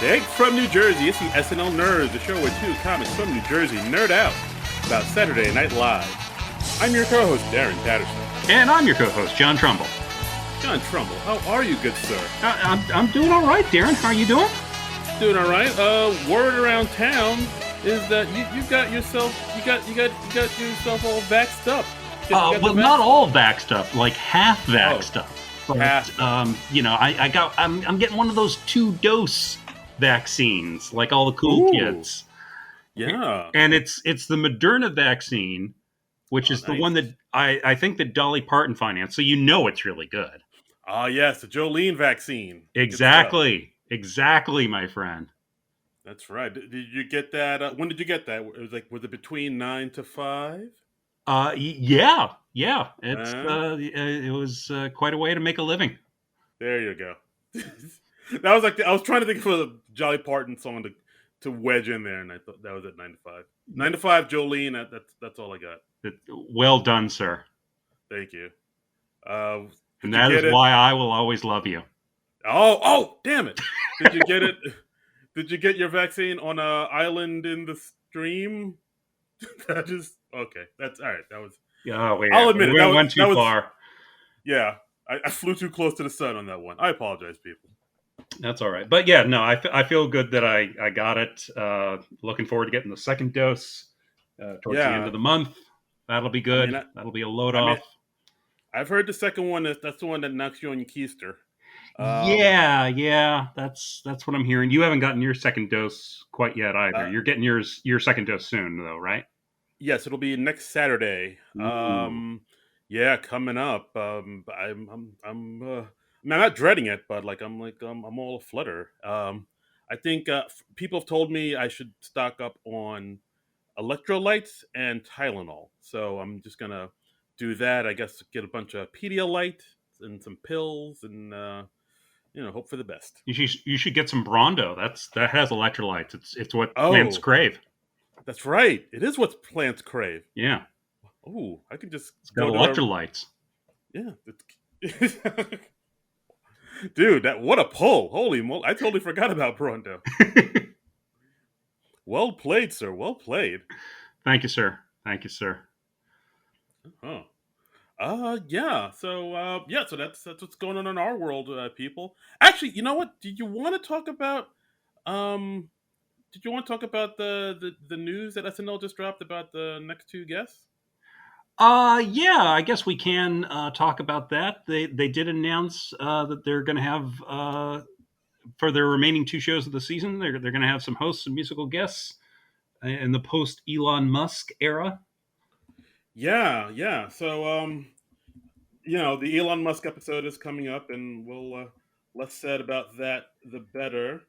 Egg from New Jersey, it's the SNL Nerds, the show where two comics from New Jersey nerd out about Saturday Night Live. I'm your co-host, Darren Patterson. And I'm your co-host, John Trumbull. John Trumbull, how are you, good sir? I'm doing all right, Darren. How are you doing? Doing all right. Word around town is that you got yourself all vaxxed up. Well, not all vaxxed up, like half vaxxed up. But, half. I'm getting one of those 2-dose vaccines, like all the cool kids. Yeah. And it's the Moderna vaccine, which is nice. the one that I think that Dolly Parton financed. So it's really good. Yes, the Jolene vaccine. Exactly, my friend. That's right. Did you get that? When did you get that? Was it between 9 to 5? Yeah. It was quite a way to make a living. There you go. That was I was trying to think of a Dolly Parton song to wedge in there, and I thought that was at 9 to 5. 9 to 5, Jolene. That's all I got. Well done, sir. Thank you. And that is why I will always love you. Oh, damn it! Did you get it? Did you get your vaccine on an island in the stream? Okay. That's all right. That was. Oh, yeah. I'll admit it. Went too far. Yeah, I flew too close to the sun on that one. I apologize, people. That's all right. But yeah, no, I feel good that I got it. Looking forward to getting the second dose towards the end of the month. That'll be good. That'll be a load off. I've heard the second one that's the one that knocks you on your keister. Yeah, that's what I'm hearing. You haven't gotten your second dose quite yet either. You're getting your second dose soon, though, right? Yes, it'll be next Saturday. Yeah, coming up. I'm not dreading it, but I'm all aflutter. I think people have told me I should stock up on electrolytes and Tylenol. So I'm just gonna do that. I guess get a bunch of Pedialyte and some pills, and hope for the best. You should get some Brondo. That has electrolytes. It's what plants crave. That's right. It is what plants crave. Yeah. Oh, I can just it's got electrolytes. Yeah. Dude, what a pull. Holy moly. I totally forgot about Brondo. Well played, sir. Well played. Thank you, sir. Oh. Yeah. So that's what's going on in our world, people. Actually, you know what? Did you want to talk about the news that SNL just dropped about the next two guests? Yeah, I guess we can talk about that. They did announce that they're going to have for their remaining 2 shows of the season, they're going to have some hosts and musical guests in the post Elon Musk era. Yeah. So the Elon Musk episode is coming up, and we'll less said about that the better.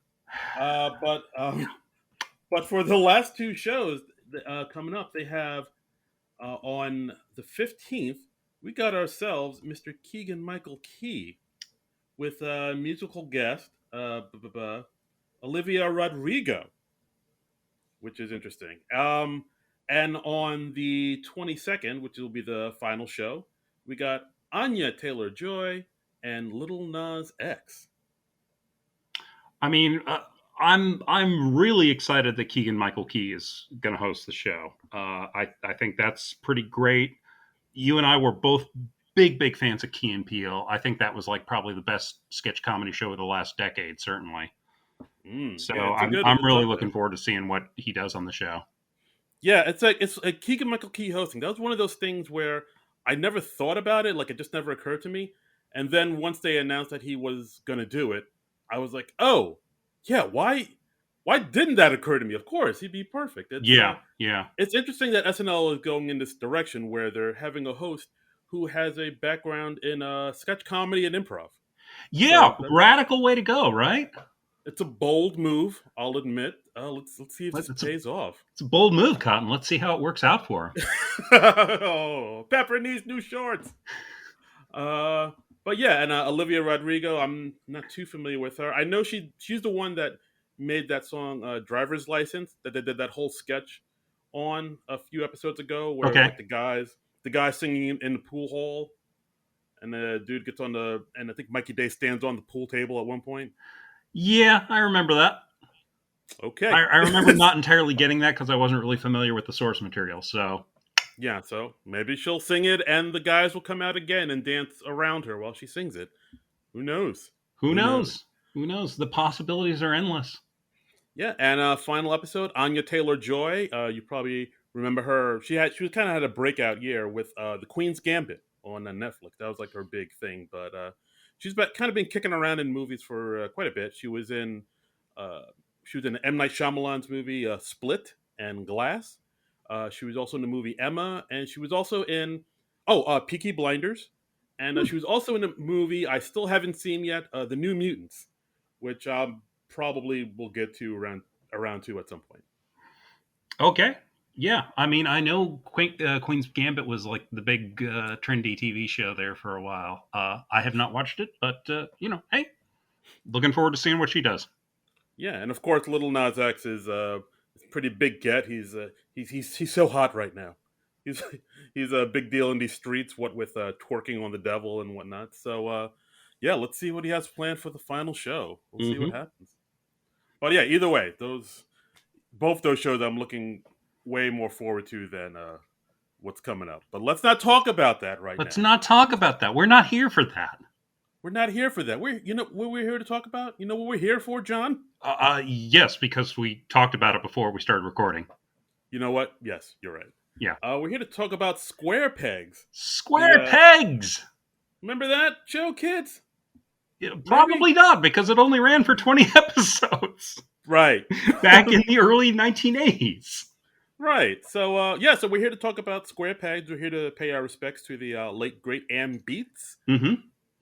But for the last 2 shows coming up, they have on the 15th, we got ourselves Mr. Keegan-Michael Key with a musical guest, Olivia Rodrigo, which is interesting. And on the 22nd, which will be the final show, we got Anya Taylor-Joy and Lil Nas X. I mean, I'm really excited that Keegan-Michael Key is going to host the show. I think that's pretty great. You and I were both big fans of Key and Peele. I think that was probably the best sketch comedy show of the last decade, certainly. I'm really looking forward to seeing what he does on the show. Yeah, it's like Keegan-Michael Key hosting. That was one of those things where I never thought about it. It just never occurred to me. And then once they announced that he was going to do it, I was like, oh, yeah, why didn't that occur to me? Of course, he'd be perfect. Yeah. It's interesting that SNL is going in this direction where they're having a host who has a background in sketch comedy and improv. Yeah, so radical way to go, right? It's a bold move, I'll admit. Let's see if this pays off. It's a bold move, Cotton. Let's see how it works out for him. Oh, Pepper needs new shorts. But yeah, and Olivia Rodrigo, I'm not too familiar with her. I know she's the one that made that song Driver's License that they did that whole sketch on a few episodes ago where the guy singing in the pool hall and the dude gets on and I think Mikey Day stands on the pool table at one point. Yeah, I remember that. Okay. I remember not entirely getting that because I wasn't really familiar with the source material. So Yeah, so maybe she'll sing it and the guys will come out again and dance around her while she sings it. Who knows? who Who knows? knows? Who knows? The possibilities are endless. Yeah, and final episode, Anya Taylor Joy. You probably remember her. She was kind of had a breakout year with the Queen's Gambit on Netflix. That was like her big thing. But kind of been kicking around in movies for quite a bit. Uh, she was in M Night Shyamalan's movie Split and Glass. She was also in the movie Emma, and she was also in Peaky Blinders, and Hmm. she was also in a movie I still haven't seen yet, The New Mutants, which probably will get to around two at some point. Okay. Yeah, I mean, I know Queen's Gambit was like the big trendy TV show there for a while. I have not watched it, but hey, looking forward to seeing what she does. Yeah, and of course, Little Nas X is a pretty big get. He's so hot right now. He's he's a big deal in these streets. What with twerking on the devil and whatnot. So yeah, let's see what he has planned for the final show. We'll see what Hmm. happens. But yeah, either way, those both those shows I'm looking way more forward to than what's coming up. But let's not talk about that right Let's now. not talk about that. We're not here for that. We're not here for that. We're you know what we're here to talk about. You know what we're here for, John? Yes, because we talked about it before we started recording. You know what? Yes, you're right. Yeah. We're here to talk about square pegs. The Square pegs. remember that show, kids? Yeah, Maybe probably not, because it only ran for 20 episodes right, back in the early 1980s. right. So yeah, so we're here to talk about square pegs. We're here to pay our respects to the late great Am Beats Hmm.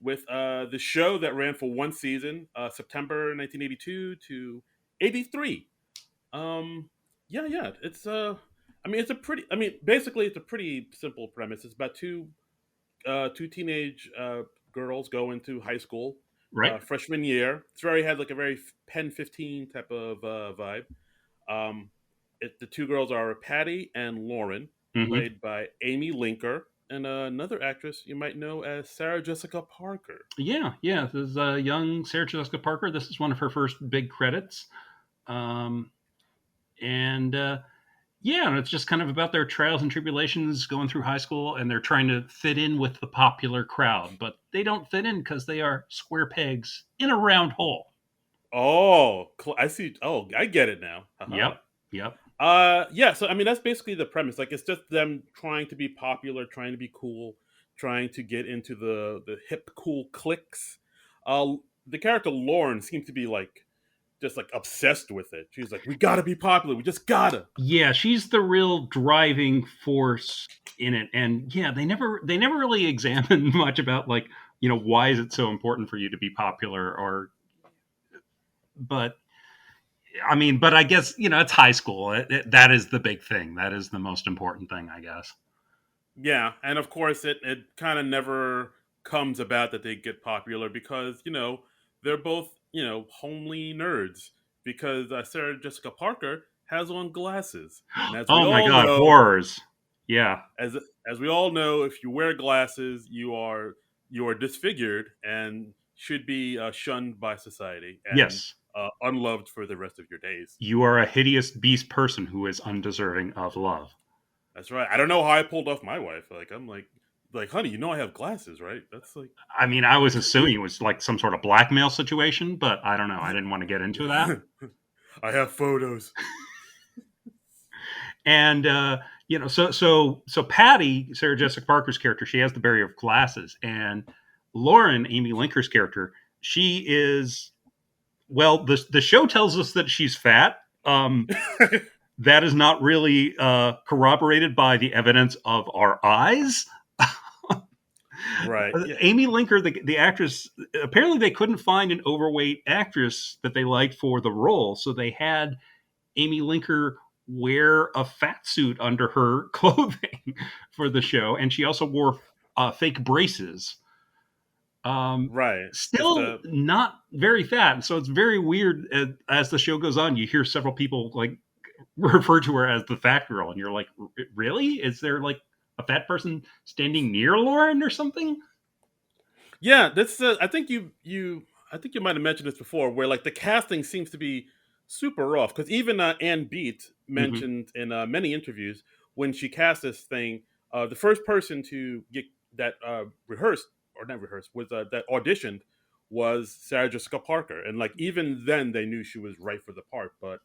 with the show that ran for one season, September 1982 to 83. Um, yeah, yeah. I mean, basically, it's a pretty simple premise. It's about two teenage girls go into high school Right? freshman year. It's very had like a very Pen 15 type of vibe. Um, the two girls are Patty and Lauren, Hmm. played by Amy Linker and another actress you might know as Sarah Jessica Parker. Yeah, yeah. This is young Sarah Jessica Parker. This is one of her first big credits. Um, and yeah, and it's just kind of about their trials and tribulations going through high school, and they're trying to fit in with the popular crowd, but they don't fit in because they are square pegs in a round hole. Oh, I see. Oh, I get it now. Haha. Yep, yep. Yeah. So I mean, that's basically the premise. Like, it's just them trying to be popular, trying to be cool, trying to get into the hip, cool cliques. The character Lauren seems to be like just like obsessed with it. She's like, we gotta be popular. We just gotta. Yeah, she's the real driving force in it, and yeah, they never really examine much about like why is it so important for you to be popular or but but I guess it's high school. That is the big thing. That is the most important thing, I guess. Yeah, and of course, it kind of never comes about that they get popular because they're both homely nerds because Sarah Jessica Parker has on glasses, and as we Oh my all god, know, horrors. Yeah. as as we all know, if you wear glasses, you are disfigured and should be shunned by society and Yes. unloved for the rest of your days. You are a hideous beast person who is undeserving of love. That's right. I don't know how I pulled off my wife. Like I'm like, honey, I have glasses, right? That's like I mean, I was assuming it was like some sort of blackmail situation, but I don't know. I didn't want to get into that. I have photos. And so Patty, Sarah Jessica Parker's character, she has the barrier of glasses, and Lauren, Amy Linker's character, she is well. The show tells us that she's fat. That is not really corroborated by the evidence of our eyes. Right. Yeah. Amy Linker, the actress, apparently they couldn't find an overweight actress that they liked for the role, so they had Amy Linker wear a fat suit under her clothing for the show, and she also wore fake braces. Right. Just Still not very fat, so it's very weird. As the show goes on, you hear several people like refer to her as the fat girl, and you're like, really? Is there like a fat person standing near Lauren or something? yeah. This I think you might have mentioned this before, where like the casting seems to be super off. Because even Ann Beat Hmm. mentioned in many interviews when she cast this thing, the first person to get that rehearsed or not rehearsed was that auditioned was Sarah Jessica Parker, and like even then they knew she was right for the part. But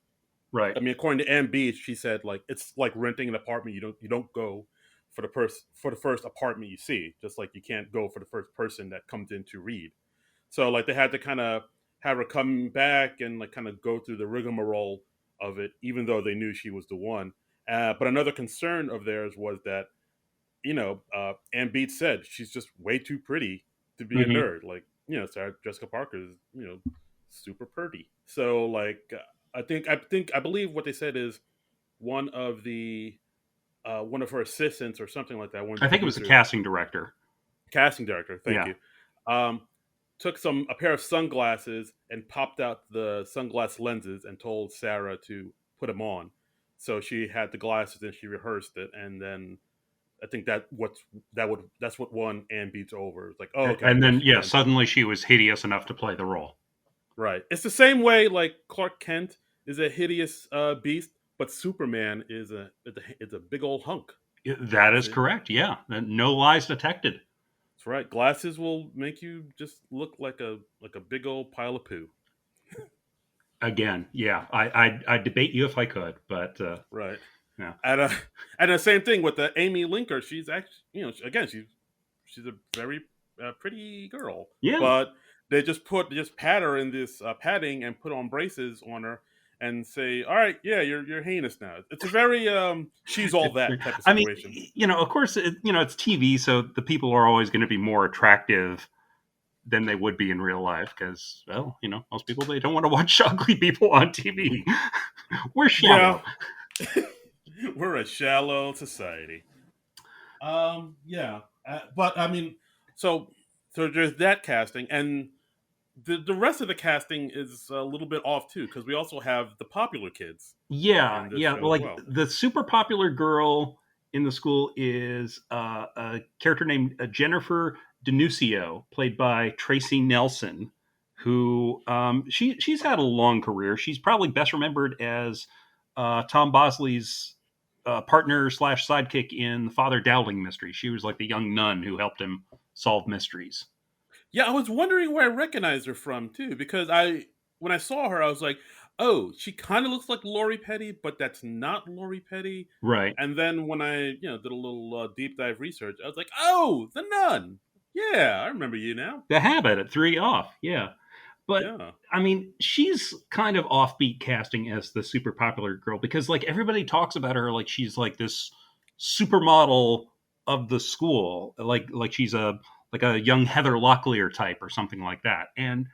Right. I mean, according to Ann Beach, she said like it's like renting an apartment. You don't go for the first apartment you see, just like you can't go for the first person that comes in to read. So like they had to kind of have her come back and like kind of go through the rigmarole of it, even though they knew she was the one. But another concern of theirs was that Ann Beach said she's just way too pretty to be a Hmm. nerd. Like Sarah Jessica Parker is super pretty. So like I believe what they said is one of the one of her assistants or something like that, one of the I think it was a producers, casting director. casting director. Thank Yeah. you. Um, took a pair of sunglasses and popped out the sunglass lenses and told Sarah to put them on. So she had the glasses and she rehearsed it, and then I think that's what won Ann Beats over. It's like, oh, okay, I And guess then, she yeah, can. suddenly she was hideous enough to play the role. Right. It's the same way like Clark Kent is a hideous beast, but Superman is a big old hunk. That is See, correct. Yeah. No lies detected. that's right. Glasses will make you just look like a big old pile of poo. Again, yeah. I debate you if I could, but Right. yeah. And and the same thing with the Amy Linker. She's actually again she's a very pretty girl, Yeah. but they just pat her in this padding and put on braces on her and say, "All right, yeah, you're heinous now." It's a very she's all It's, that type of I mean, situation. of course, it's TV, so the people are always going to be more attractive than they would be in real life because, well, most people, they don't want to watch ugly people on TV. We're Yeah, shallow. we're a shallow society. Yeah, but I mean, so there's that casting, and the rest of the casting is a little bit off too because we also have the popular kids Yeah, in this yeah. show as Like well. the super popular girl in the school is a character named Jennifer Denuccio, played by Tracy Nelson, who she's had a long career. She's probably best remembered as Tom Bosley's partner slash sidekick in the Father Dowling mystery. She was like the young nun who helped him solve mysteries. Yeah, I was wondering where I recognized her from too because I when I saw her I was like, oh, she kind of looks like Lori Petty, but that's not Lori Petty. Right. And then when I did a little deep dive research, I was like, oh, the nun. Yeah, I remember you now. The Habit at 3 off. Yeah. But Yeah. I mean, she's kind of offbeat casting as the super popular girl because like everybody talks about her like she's like this supermodel of the school, like she's a young Heather Locklear type or something like that. And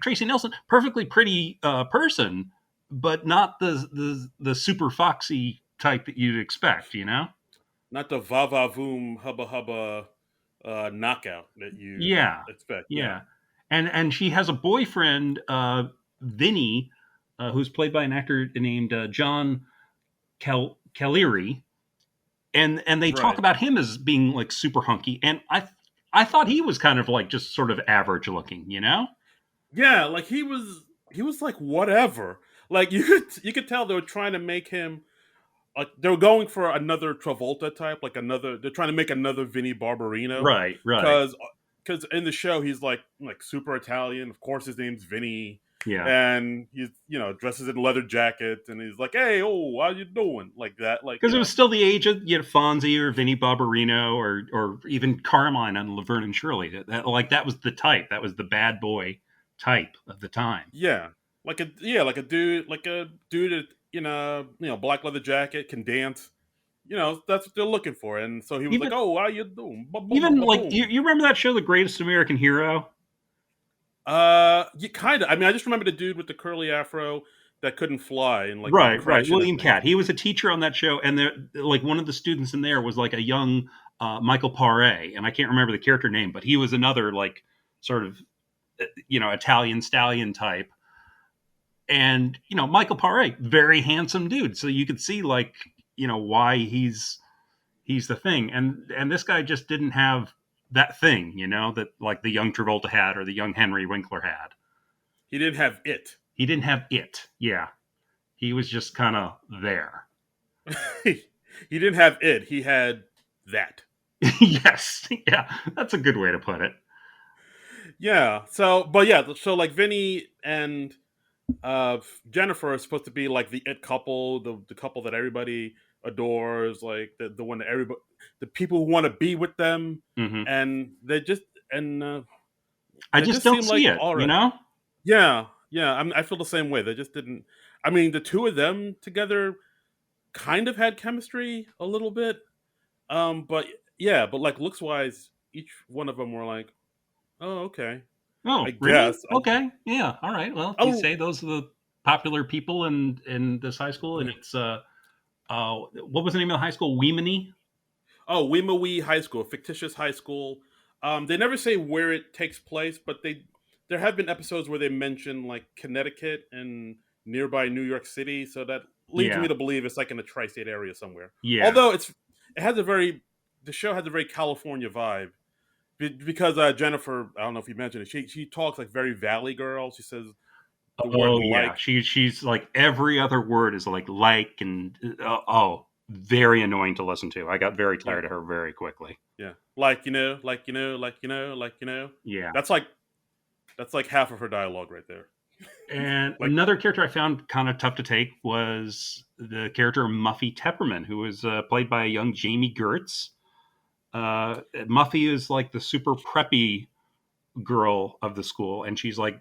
Tracy Nelson, perfectly pretty person, but not the super foxy type that you'd expect, you know? Not the va va voom hubba hubba knockout that you Yeah, expect. Yeah. yeah, and she has a boyfriend, Vinny, who's played by an actor named John Caliri, and they talk Right. about him as being like super hunky, and I thought he was kind of like just sort of average looking, you know? Yeah, like he was like whatever. Like you could tell they were trying to make him like they were going for another Travolta type, like another. They're trying to make another Vinny Barbarino, Right, right, because in the show he's like super Italian. Of course, his name's Vinny, yeah. and he's dresses in a leather jacket, and he's like, "Hey, oh, how you doing?" Like that, like Because it was still the age of Fonzie or Vinny Barbarino or even Carmine on Laverne and Shirley. Like that was the type. That was the bad boy type of the time. yeah, like a dude in a black leather jacket can dance. That's what they're looking for, and so he was like, Even "Oh, how you doing?" Ba boom, even ba like you, boom. you remember that show, The Greatest American Hero? Yeah, kind of. I mean, I just remember the dude with the curly afro that couldn't fly and like would Right, right. crash into William things. Catt. He was a teacher on that show, and there, like one of the students in there was like a young Michael Paré, and I can't remember the character name, but he was another like sort of Italian stallion type. And Michael Paré, very handsome dude, so you could see like why he's the thing, and this guy just didn't have that thing, that like the young Travolta had or the young Henry Winkler had. He didn't have it. He didn't have it. Yeah, he was just kind of there. He didn't have it. He had that. Yes, yeah, that's a good way to put it. Yeah. So, but yeah. So like Vinny and uh, Jennifer is supposed to be like the it couple, the couple that everybody adores, like the one that everybody, the people who want to be with them, Hmm. and and I they just just don't seem see like it, all you right. know? Yeah, yeah. I feel the same way. They just didn't. I mean, the two of them together kind of had chemistry a little bit. But yeah, but like looks wise, each one of them were like, oh, okay, I Oh, really? guess. Okay. Yeah. All right. Well, if you Oh, say those are the popular people in this high school, and it's what was the name of the high school? Weemany. oh, Wimawee High School, fictitious high school. They never say where it takes place, but there have been episodes where they mention like Connecticut and nearby New York City, so that leads me Yeah. to believe it's like in the tri-state area somewhere. Yeah. Although it has a very the show has a very California vibe because Jennifer, I don't know if you mentioned it, she talks like very Valley girl. She says the word Oh yeah. like. She's like every other word is like and oh, very annoying to listen to. I got very Yeah, tired of her very quickly. yeah, like like. Yeah. That's like that's like half of her dialogue right there. And Like, another character I found kind of tough to take was the character Muffy Tepperman, who was played by a young Jamie Gertz. Muffy is like the super preppy girl of the school, and she's like,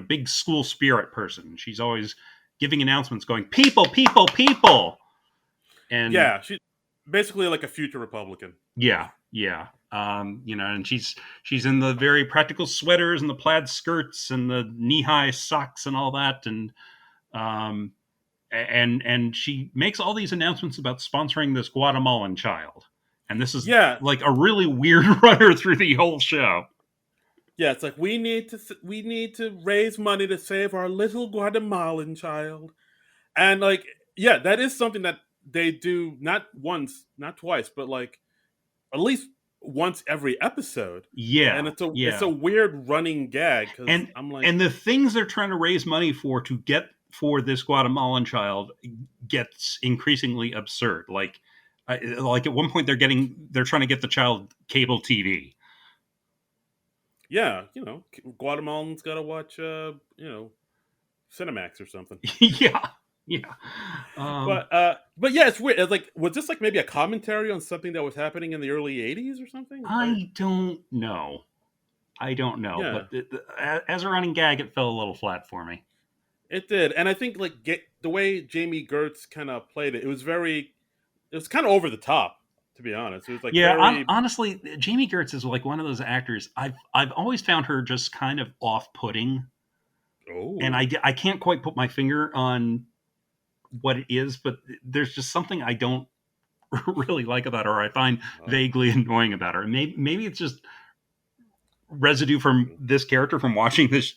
big school spirit person. She's always giving announcements, going, "People, people, people," and yeah, she basically like a future Republican. yeah, yeah. And she's in the very practical sweaters and the plaid skirts and the knee high socks and all that, um, and she makes all these announcements about sponsoring this Guatemalan child, and this is Yeah, like a really weird runner through the whole show. yeah. It's like we need to raise money to save our little Guatemalan child, and like yeah, that is something that they do not once, not twice, but like at least once every episode, and Yeah, it's a yeah. weird running gag because and I'm like, and the things they're trying to raise money for to get for this Guatemalan child gets increasingly absurd. Like at one point they're trying to get the child cable TV. yeah, Guatemalans got to watch Cinemax or something. Yeah, yeah. Um, But yeah, it's weird. It's like was this like maybe a commentary on something that was happening in the early '80s or something? I don't know. I don't know, Yeah, but as a running gag, it fell a little flat for me. it did, and I think like the way Jamie Gertz kind of played it, it was kind of over the top. To be honest, it was like Yeah, very honestly, Jamie Gertz is like one of those actors. I've always found her just kind of off putting, and oh, I can't quite put my finger on what it is, but there's just something I don't really like about her, or I find oh. vaguely annoying about her. And maybe it's just residue from this character from watching this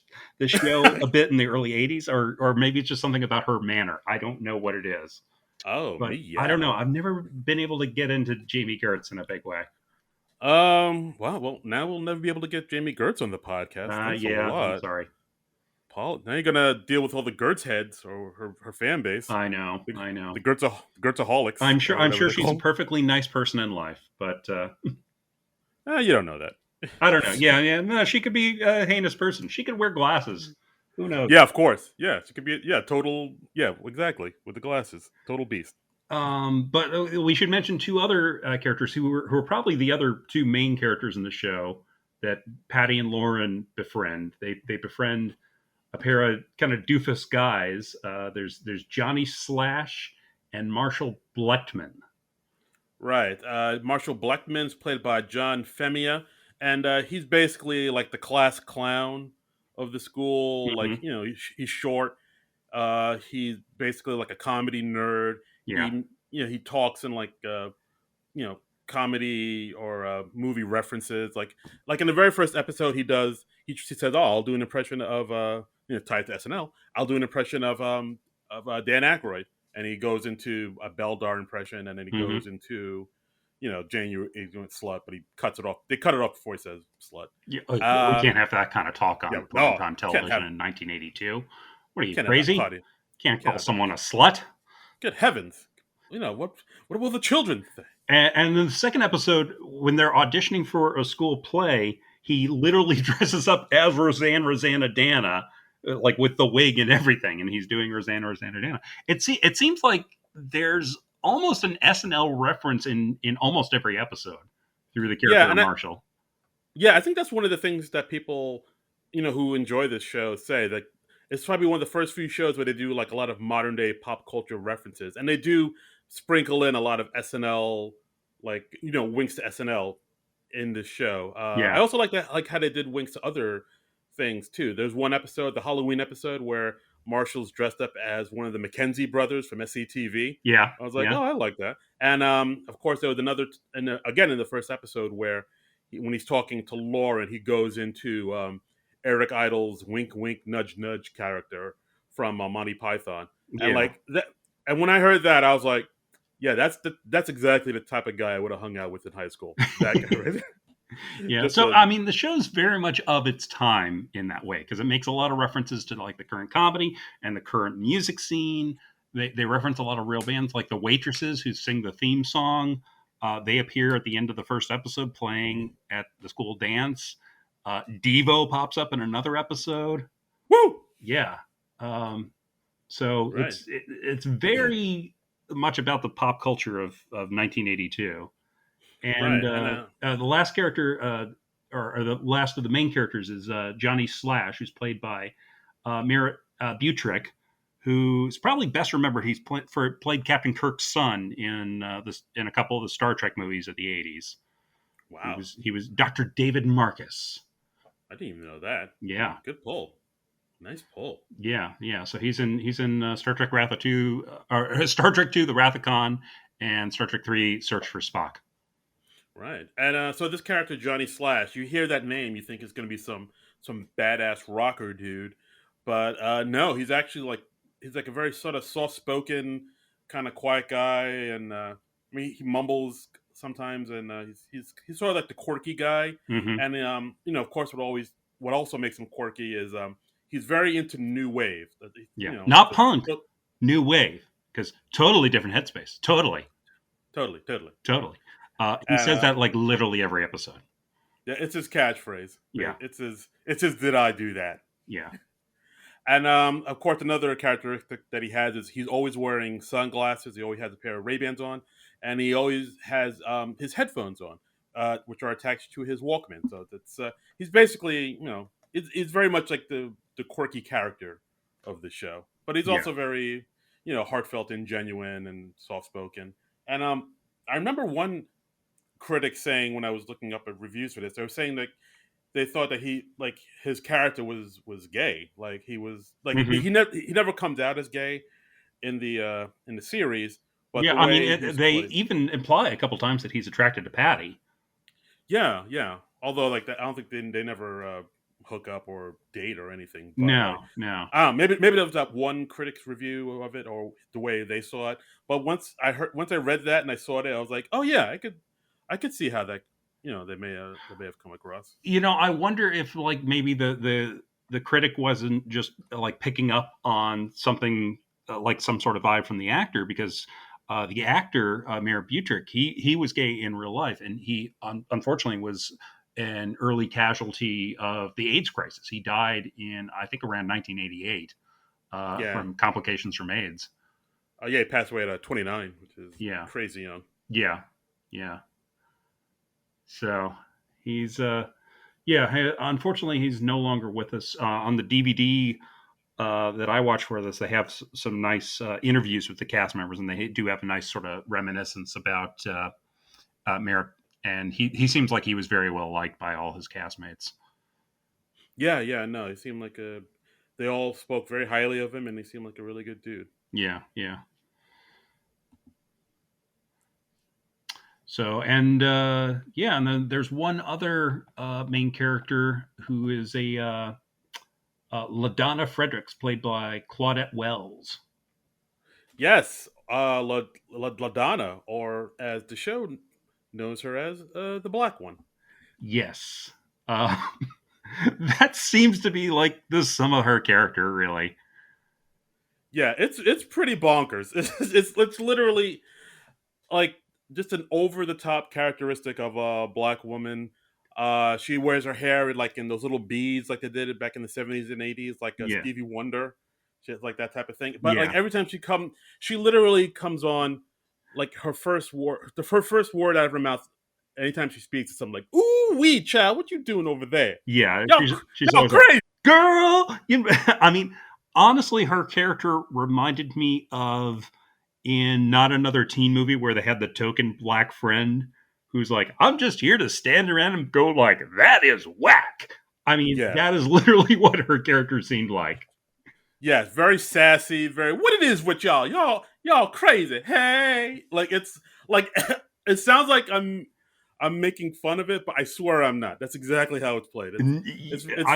show a bit in the early '80s, or maybe it's just something about her manner. I don't know what it is, Oh, me, but I don't know. yeah. I've never been able to get into Jamie Gertz in a big way. Wow. Well, now we'll never be able to get Jamie Gertz on the podcast. Thanks a Yeah, I'm lot, sorry. Paul. Now you're gonna deal with all the Gertz heads or her fan base, I know, the I know. Gertzaholics or I'm whatever sure they she's call a them. perfectly nice person in life, but You don't know that. I don't know. Yeah, yeah. No, she could be a heinous person. She could wear glasses. Who knows? Yeah, of course. Yeah, she could be. Yeah, total. Yeah, exactly. With the glasses, total beast. But we should mention two other characters who are probably the other two main characters in the show that Patty and Lauren befriend. They befriend a pair of kind of doofus guys. There's Johnny Slash and Marshall Blechtman. Right. Marshall Blackman's played by John Femia, and he's basically like the class clown of the school. Like Hmm. he's short. He's basically like a comedy nerd. Yeah, He talks in like comedy or movie references. Like in the very first episode, he says, "Oh, I'll do an impression of tied to SNL. I'll do an impression of Dan Aykroyd," and he goes into a Beldar impression, and then he hmm goes into Jane, you're doing slut, but he cuts it off. They cut it off before he says slut. yeah. We Uh, can't have that kind of talk yeah, on no, primetime can't television have. in 1982. What are you, Can't have that crazy? party. Can't Can't call have that someone a party. slut. Good heavens! What will the children think? And in the second episode, when they're auditioning for a school play, he literally dresses up as Rosanna Dana, like with the wig and everything, and he's doing Rosanna Dana. It seems like there's almost an SNL reference in almost every episode through the Yeah, character of and Marshall. I think that's one of the things that people, who enjoy this show say that it's probably one of the first few shows where they do like a lot of modern day pop culture references, and they do sprinkle in a lot of SNL, like winks to SNL in this show. I Yeah, also like that, like how they did winks to other things too. There's one episode, the Halloween episode, where Marshall's dressed up as one of the McKenzie brothers from SCTV. yeah, I was like, yeah, oh, I like that. And of course, there was another, and again in the first episode where when he's talking to Lauren, he goes into Eric Idle's wink, wink, nudge, nudge character from Monty Python, and yeah. like that. And when I heard that, I was like, yeah, that's exactly the type of guy I would have hung out with in high school. That guy, right? Yeah. Just So a I mean, the show's very much of its time in that way because it makes a lot of references to like the current comedy and the current music scene. They reference a lot of real bands like the Waitresses who sing the theme song. They appear at the end of the first episode playing at the school dance. Devo pops up in another episode. woo, Yeah. Um, so right, it's very much about the pop culture of 1982. And right, and the last character, or the last of the main characters, is Johnny Slash, who's played by Merritt Butrick, who's probably best remembered. Played Captain Kirk's son in a couple of the Star Trek movies of the '80s. wow, He was Dr. David Marcus. I didn't even know that. Yeah, Good pull, nice pull. yeah, yeah. So he's in Star Trek Wrath of Two, or Star Trek Two: The Wrath of Khan, and Star Trek Three: Search for Spock. Right, and so this character Johnny Slash, you hear that name, you think it's going to be some badass rocker dude, but no, he's like a very sort of soft spoken, kind of quiet guy, and I mean he mumbles sometimes, and he's sort of like the quirky guy, Hmm. and of course what also makes him quirky is he's very into new wave, Yeah, not punk, so- new wave, because totally different headspace. Totally, totally, totally, totally. He and says that like literally every episode. yeah, it's his catchphrase. Yeah, It's his did I do that? yeah, And of course, another characteristic that he has is he's always wearing sunglasses. He always has a pair of Ray Bans on, and he always has his headphones on, which are attached to his Walkman. So that's he's basically it's very much like the quirky character of the show, but he's yeah. also very heartfelt and genuine and soft spoken. And I remember one critic saying when I was looking up at reviews for this, they were saying that they thought that he like his character was gay. Like he was like Hmm. he never comes out as gay in the series, but Yeah, the I mean, way he's they played, even imply a couple times that he's attracted to Patty. yeah, yeah. Although like that, I don't think they never hook up or date or anything. But like, No, no. maybe there was that one critic's review of it or the way they saw it. But once I read that and I saw it, I was like, oh yeah, I could see how that they may have come across. I wonder if like maybe the critic wasn't just like picking up on something like some sort of vibe from the actor because the actor Mayor Butrick he was gay in real life and he unfortunately was an early casualty of the AIDS crisis. He died in I think around 1988 Yeah, from complications from AIDS. yeah. He passed away at 29, which is Yeah, crazy young. yeah, yeah. So he's yeah. Unfortunately, he's no longer with us. On the DVD that I watched for this, they have some nice interviews with the cast members, and they do have a nice sort of reminiscence about Merritt. And he seems like he was very well liked by all his castmates. Yeah, yeah. No, he seemed like a. They all spoke very highly of him, and he seemed like a really good dude. Yeah, yeah. So and yeah, and then there's one other main character who is a LaDonna Fredericks, played by Claudette Wells. Yes, Ladonna, or as the show knows her as, the black one. Yes. Uh, that seems to be like the sum of her character, really. Yeah, it's pretty bonkers. It's literally like just an over the top characteristic of a black woman. She wears her hair like in those little beads, like they did it back in the 70s and 80s, like a Yeah, Stevie Wonder, shit like that type of thing. But like yeah, every time she literally comes on, like her first word out of her mouth, anytime she speaks, is something like "Ooh wee, child, what you doing over there? yeah. Y'all, She's y'all always like, crazy." "Girl," I mean, honestly, her character reminded me of in not another teen movie where they had the token black friend who's like, "I'm just here to stand around and go like that is whack." I mean, Yeah, that is literally what her character seemed like. yeah, very sassy, very what it is with y'all crazy. Hey, like it's like it sounds like I'm making fun of it, but I swear I'm not. That's exactly how it's played. I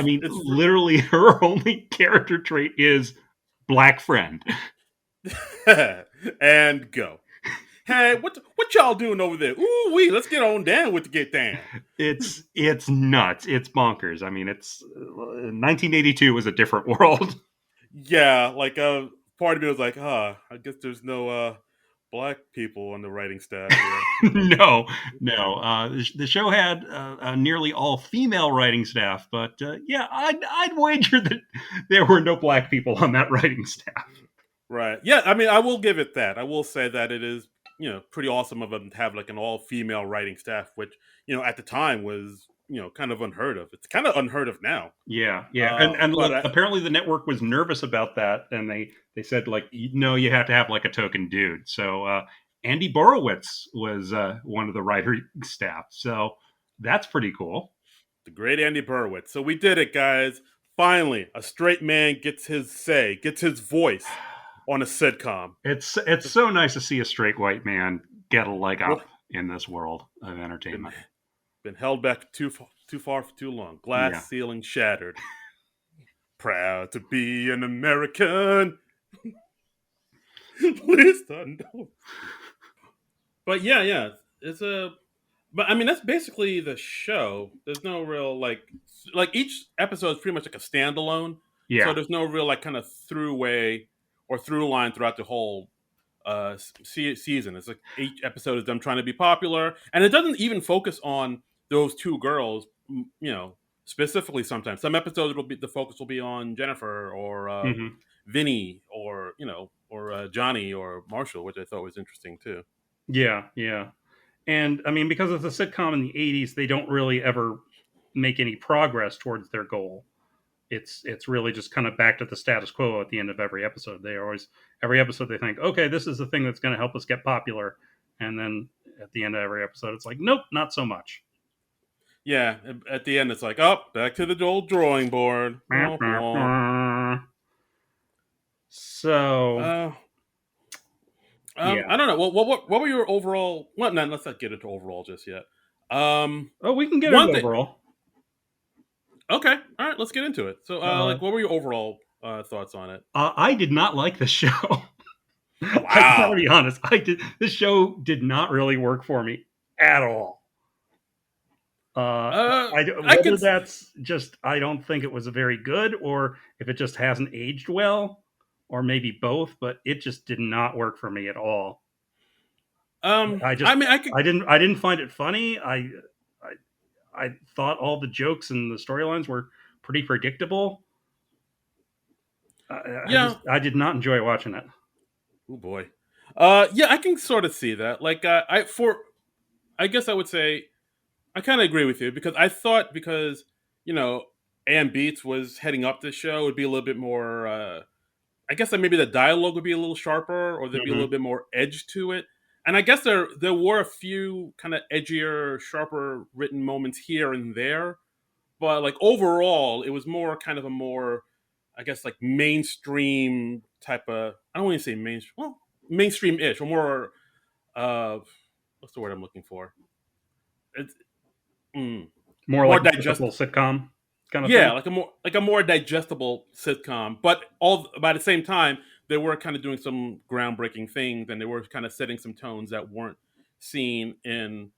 mean, It's literally, her only character trait is black friend. and go. Hey, what y'all doing over there? Ooh wee, let's get on down with the get down. It's nuts. It's bonkers. I mean, it's 1982 was a different world. Yeah, like part of me was like, I guess there's no black people on the writing staff here. No, no. The show had a nearly all female writing staff, but yeah, I'd wager that there were no black people on that writing staff. Right. Yeah, I mean, I will give it that. I will say that it is, pretty awesome of them to have like an all female writing staff, which, at the time was, kind of unheard of. It's kind of unheard of now. Yeah, yeah, and But look, apparently the network was nervous about that, and they said like, no, you have to have like a token dude. So Andy Borowitz was one of the writing staff, so that's pretty cool. the great Andy Burwitz. So we did it, guys. Finally, a straight man gets his say, gets his voice on a sitcom. It's so nice to see a straight white man get a leg Well, up in this world of been entertainment. been held back too far for too long. Yeah, Glass ceiling shattered. Proud to be an American. Please don't know. But yeah, it's a. But I mean, that's basically the show. There's no real like each episode is pretty much like a standalone. So yeah, there's no real like kind of throughway or through line throughout the whole season. It's like each episode is them trying to be popular, and it doesn't even focus on those two girls. Specifically. Sometimes some episodes will be the focus will be on Jennifer or hmm, Vinny or or Johnny or Marshall, which I thought was interesting too. yeah, yeah. And I mean, because it's a sitcom in the '80s, they don't really ever make any progress towards their goal. It's really just kind of back to the status quo at the end of every episode. They always every episode they think, okay, this is the thing that's going to help us get popular, and then at the end of every episode, it's like, nope, not so much. Yeah, at the end it's like, oh, back to the old drawing board. Womp womp. So Uh, yeah. I don't know. What were your overall? Well, no, let's not get into overall just yet. Oh, we can get into One thing. overall. Okay, all right, let's get into it. So, Uh, like, what were your overall thoughts on it? I did not like the show. I gotta Wow. be honest. I did. This show did not really work for me at all. Uh, I whether could. that's just I don't think it was very good, or if it just hasn't aged well, or maybe both. But it just did not work for me at all. I just I mean, I could. I didn't find it funny. I I thought all the jokes and the storylines were pretty predictable. Yeah. I did not enjoy watching it. Oh boy. Yeah, I can sort of see that. Like, I guess I would say I kind of agree with you because I thought because you know Ann Beats was heading up this show, it would be a little bit more. I guess that maybe the dialogue would be a little sharper, or there'd be a little Hmm. bit more edge to it. And I guess there were a few kind of edgier, sharper written moments here and there, but like overall, it was more kind of a more, I guess, like mainstream type of. I don't want to say mainstream. Well, mainstream-ish, or more. Uh, what's the word I'm looking for? It's mm, More more like a typical digestible. sitcom kind of Yeah, thing. like a more digestible sitcom, but all by the same time they were kind of doing some groundbreaking things, and they were kind of setting some tones that weren't seen in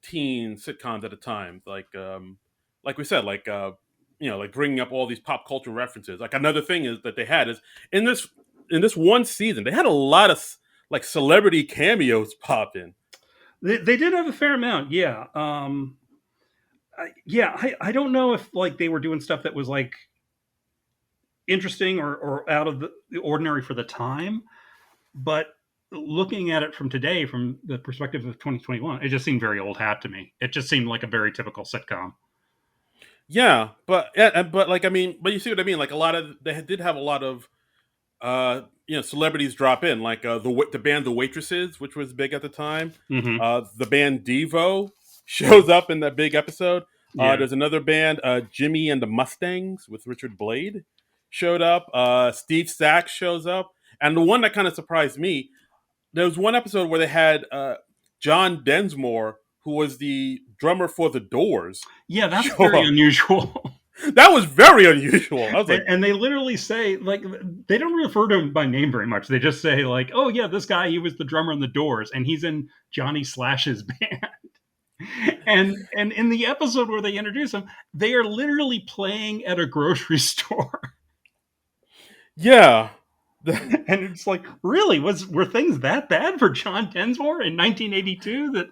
teen sitcoms at the time. Like we said, like like bringing up all these pop culture references. Like another thing is that they had is in this. in this one season, they had a lot of like celebrity cameos pop in. They did have a fair amount, yeah. Yeah, I don't know if like they were doing stuff that was like interesting or out of the ordinary for the time, but looking at it from today, from the perspective of 2021, it just seemed very old hat to me. It just seemed like a very typical sitcom. Yeah, but like I mean, but you see what I mean? Like a lot of they did have a lot of celebrities drop in, like the band the Waitresses, which was big at the time. Mm-hmm. The band Devo shows up in that big episode. Yeah, There's another band, Jimmy and the Mustangs with Richard Blade showed up. Steve Sachs shows up, and the one that kind of surprised me, there was one episode where they had John Densmore, who was the drummer for the Doors, yeah, that's show very up. unusual. That was very unusual. I was like, And they literally say like they don't refer to him by name very much. They just say like, "Oh yeah, this guy he was the drummer in the Doors, and he's in Johnny Slash's band." And in the episode where they introduce him, they are literally playing at a grocery store. yeah. And it's like, really, were things that bad for John Densmore in 1982 that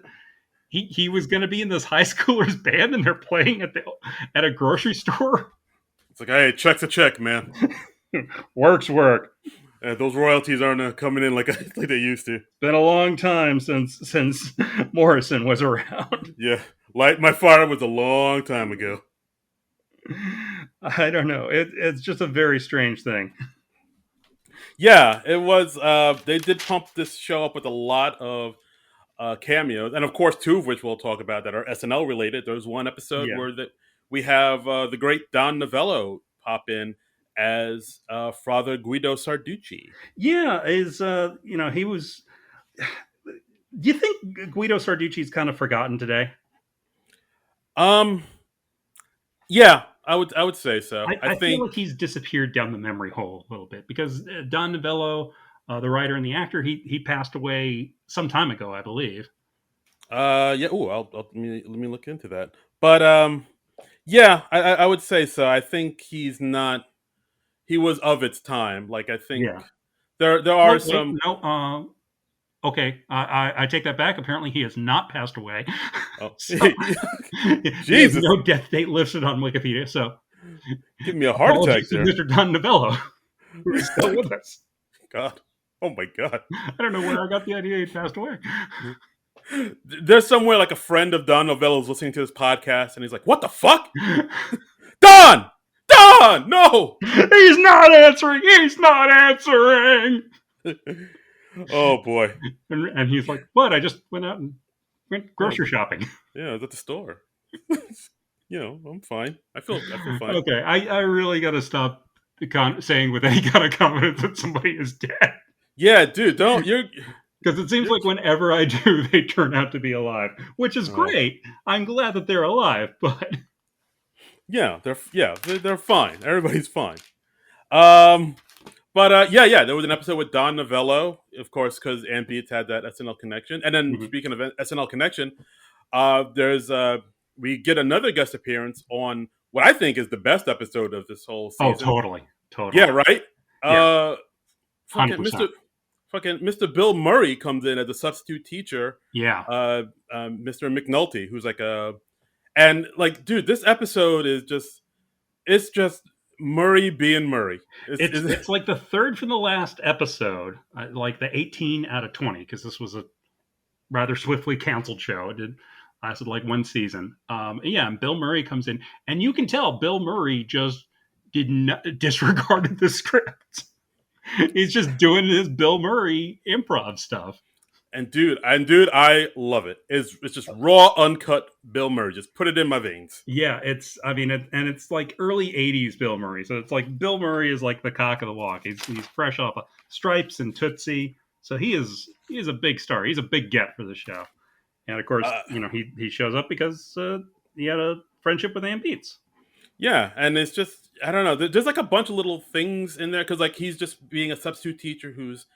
he was going to be in this high schoolers band and they're playing at a grocery store? It's like, hey, check's a check, man. Work's work. Those royalties aren't coming in like like they used to. Been a long time since Morrison was around. Yeah, light my fire was a long time ago. I don't know. It's just a very strange thing. Yeah, it was. They did pump this show up with a lot of cameos, and of course, two of which we'll talk about that are SNL related. There's one episode Yeah. where we have the great Don Novello pop in as Father Guido Sarducci. Yeah, he was. Do you think Guido Sarducci's kind of forgotten today? Um, yeah, I would say so. I I feel think like he's disappeared down the memory hole a little bit because Don Novello, the writer and the actor, he passed away some time ago, I believe. yeah. Oh, let me look into that. But yeah, I would say so. I think he's not. He was of its time. Like I think Yeah. there are No, wait, some. no. Okay, I take that back. Apparently, he has not passed away. Oh, So he has Jesus, no death date listed on Wikipedia. So give me a heart attack apologies to there. Mr. Don Novello, who is still with us. God, oh my God. I don't know where I got the idea he passed away. There's somewhere like a friend of Don Novello's listening to this podcast, and he's like, "What the fuck, Don? Don, no!" He's not answering. He's not answering. Oh boy. And he's like, "What? I just went out and went grocery shopping." Yeah, I was at the store. I'm fine. I feel fine. Okay, I really got to stop saying with any kind of confidence that somebody is dead. Yeah, dude, don't you're Because it seems you're like whenever I do, they turn out to be alive, which is oh. great. I'm glad that they're alive, but they're fine. Everybody's fine. Um, but yeah, there was an episode with Don Novello, of course, because Ann Beats had that SNL connection. And then Mhm. speaking of SNL connection, there's we get another guest appearance on what I think is the best episode of this whole Oh, season. totally, Yeah, totally, right. yeah, Fucking 100%. Mr. Bill Murray comes in as a substitute teacher. Yeah, Mr. McNulty, who's like and like, dude, this episode is it's just Murray being Murray. it's like the third from the last episode, like the 18 out of 20, because this was a rather swiftly canceled show. It did lasted like one season. Yeah, and Bill Murray comes in, and you can tell Bill Murray just did not disregarded the script. He's just doing his Bill Murray improv stuff. and dude, I love it. It's just raw, uncut Bill Murray. Just put it in my veins. Yeah, and it's like early '80s Bill Murray. So it's like Bill Murray is like the cock of the walk. He's fresh off of Stripes and Tootsie, so he is a big star. He's a big get for the show. And of course, Uh, he shows up because he had a friendship with Ann Beats. yeah, and it's just I don't know. There's like a bunch of little things in there because like he's just being a substitute teacher who's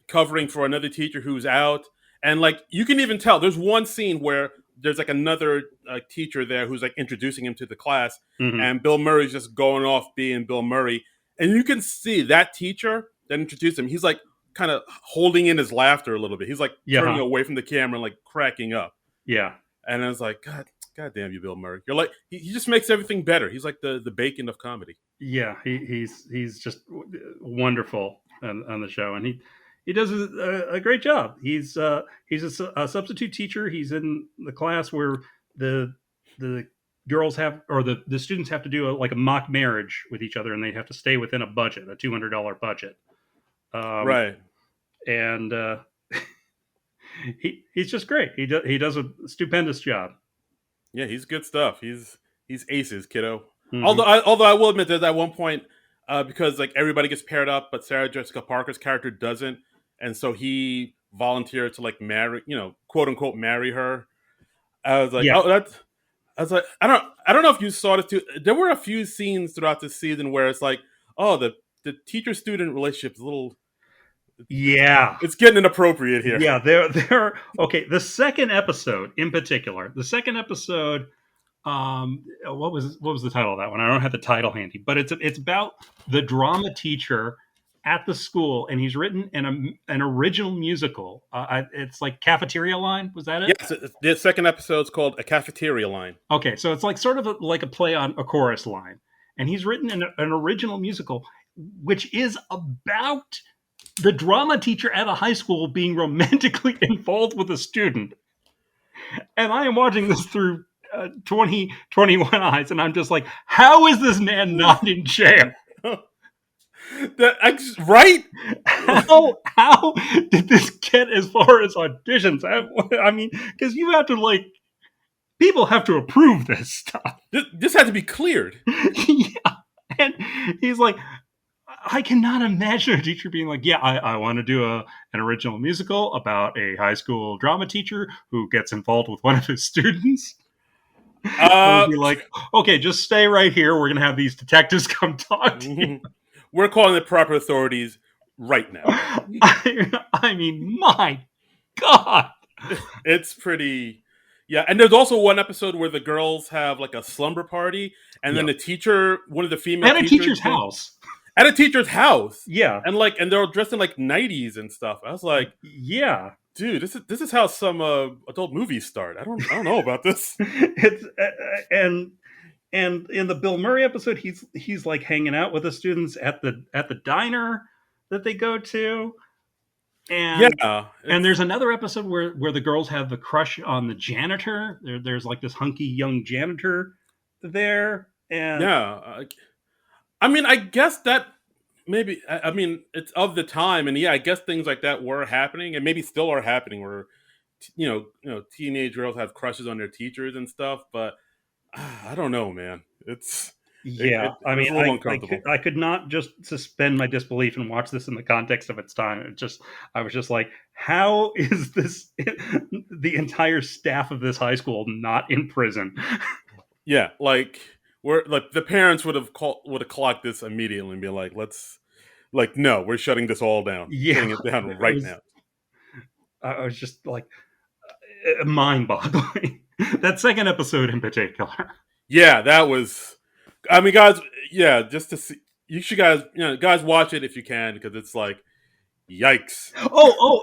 covering for another teacher who's out. And like you can even tell there's one scene where there's like another teacher there who's like introducing him to the class, Mm-hmm. and Bill Murray's just going off being Bill Murray. and you can see that teacher that introduced him. He's like kind of holding in his laughter a little bit. He's like Yeah, turning huh? away from the camera and like cracking up. Yeah, And I was like, God damn you, Bill Murray. You're like he just makes everything better. He's like the bacon of comedy. yeah. He's just wonderful on the show, and he does a great job. He's a substitute teacher. He's in the class where the the girls have, or the students have to do like a mock marriage with each other, and they have to stay within a budget, a $200 budget. Um, Right. and he's just great. He does a stupendous job. Yeah, he's good stuff. He's aces, kiddo. Hmm. Although I will admit that at one point, because like everybody gets paired up, but Sarah Jessica Parker's character doesn't, and so he volunteered to like marry, quote unquote, marry her. I was like, Yeah, oh, that's. I was like, I don't know if you saw this too. There were a few scenes throughout the season where it's like, oh, the teacher student relationship is a little, yeah. it's getting inappropriate here. Yeah, there. Okay, the second episode in particular, what was the title of that one? I don't have the title handy, but it's about the drama teacher at the school, and he's written an original musical. It's like Cafeteria Line. Was that it? Yes, the second episode's called A Cafeteria Line. Okay, so it's like sort of like a play on a chorus line, and he's written an original musical, which is about the drama teacher at a high school being romantically involved with a student. And I am watching this through 2021 eyes, and I'm just like, how is this man not in jail? Right? How did this get as far as auditions? I mean, because you have to like, people have to approve this stuff. This had to be cleared. Yeah. And he's like, I cannot imagine a teacher being like, yeah, I want to do an original musical about a high school drama teacher who gets involved with one of his students. And Uh, be like, okay, just stay right here. We're going to have these detectives come talk to you. we're calling the proper authorities right now. I mean, my God. It's pretty. Yeah, and there's also one episode where the girls have like a slumber party, and then Yep. the teacher, one of the female At a teachers, teacher's house. at a teacher's house, Yeah. and they're all dressed in like '90s and stuff. I was like, Yeah. dude, this is how some adult movies start. I don't know about this. It's and in the Bill Murray episode, he's like hanging out with the students at the diner that they go to, and Yeah, there's another episode where the girls have the crush on the janitor. There's like this hunky young janitor there, and yeah. I mean, I guess that maybe. I mean, it's of the time, and yeah, I guess things like that were happening, and maybe still are happening, where teenage girls have crushes on their teachers and stuff. But I don't know, man. yeah, I It was mean, a little uncomfortable. I could not just suspend my disbelief and watch this in the context of its time. I was just like, how is this the entire staff of this high school not in prison? Yeah, like we're like the parents would have clocked this immediately and be like, let's like no, we're shutting this all down, Yeah, shutting it down it right was. now. I was just like mind-boggling. That second episode in particular. Yeah, that was. I mean, guys, yeah, just to see, you should guys watch it if you can because it's like, yikes.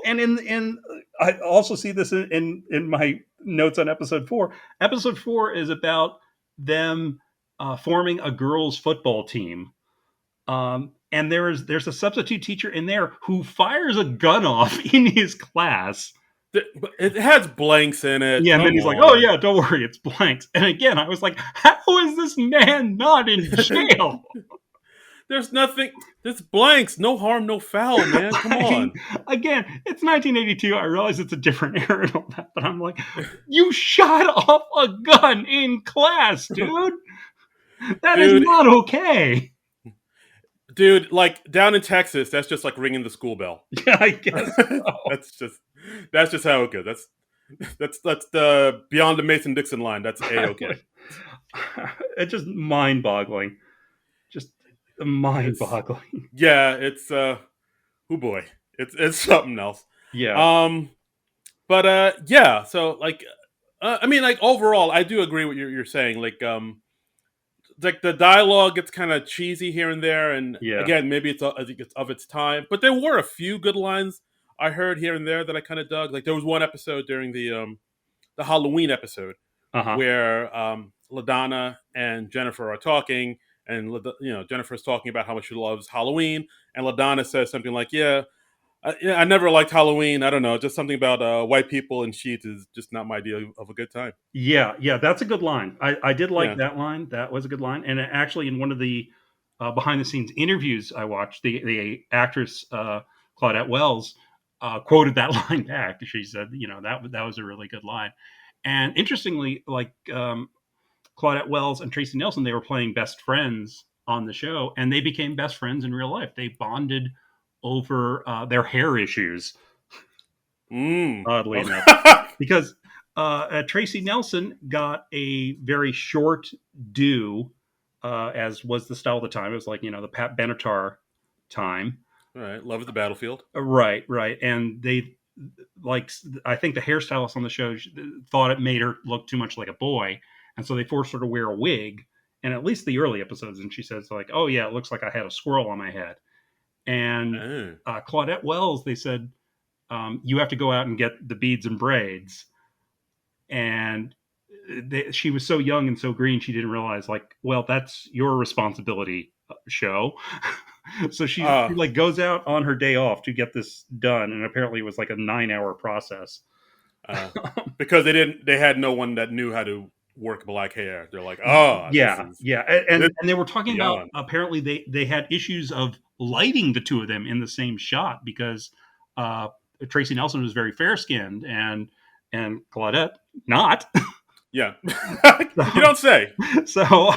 And I also see this in my notes on episode 4. Episode 4 is about them forming a girls' football team. And there's a substitute teacher in there who fires a gun off in his class. But it has blanks in it. Yeah, and then Come he's like, "Oh on. yeah, don't worry, it's blanks." And again, I was like, "How is this man not in jail?" There's nothing. There's blanks. No harm, no foul, man. Come I mean, on. again, it's 1982. I realize it's a different era and all that, but I'm like, you shot off a gun in class, dude. That is Dude, not okay. like down in Texas, that's just like ringing the school bell. Yeah, I guess so. that's just how it goes. That's the beyond the Mason Dixon line. That's a okay. It's just mind-boggling. Just It's mind-boggling. yeah. It's oh boy. It's something else. Yeah. Um, but yeah. So like, I mean, like overall, I do agree with what you're saying. Like, like the dialogue gets kind of cheesy here and there, and Yeah. again, maybe I think it's of its time. But there were a few good lines I heard here and there that I kind of dug. Like there was one episode during the Halloween episode Uh huh. where LaDonna and Jennifer are talking, and Jennifer's talking about how much she loves Halloween, and LaDonna says something like, "Yeah, I never liked Halloween. I don't know, just something about white people and sheets is just not my idea of a good time." Yeah, yeah, that's a good line. I did like Yeah. that line. That was a good line. And actually, in one of the behind the scenes interviews I watched, the actress Claudette Wells quoted that line back. She said, that was a really good line. And interestingly, like Claudette Wells and Tracy Nelson, they were playing best friends on the show, and they became best friends in real life. They bonded over their hair issues, oddly enough, Oh. because Tracy Nelson got a very short due, as was the style of the time. It was like the Pat Benatar time. All right, love at the battlefield. Right, right, and they like I think the hairstylist on the show thought it made her look too much like a boy, and so they forced her to wear a wig. And at least the early episodes, and she says like, "Oh yeah, it looks like I had a squirrel on my head." And Oh. Claudette Wells, they said, "You have to go out and get the beads and braids." And she was so young and so green, she didn't realize like, well, that's your responsibility, show. So she Uh, like goes out on her day off to get this done, and apparently it was like a 9 hour process. uh, because they had no one that knew how to work black hair. They're like, oh, Yeah, yeah, this and they were talking about beyond. apparently they had issues of lighting the two of them in the same shot because uh, Tracy Nelson was very fair skinned and Claudette not. Yeah, you So, don't say. so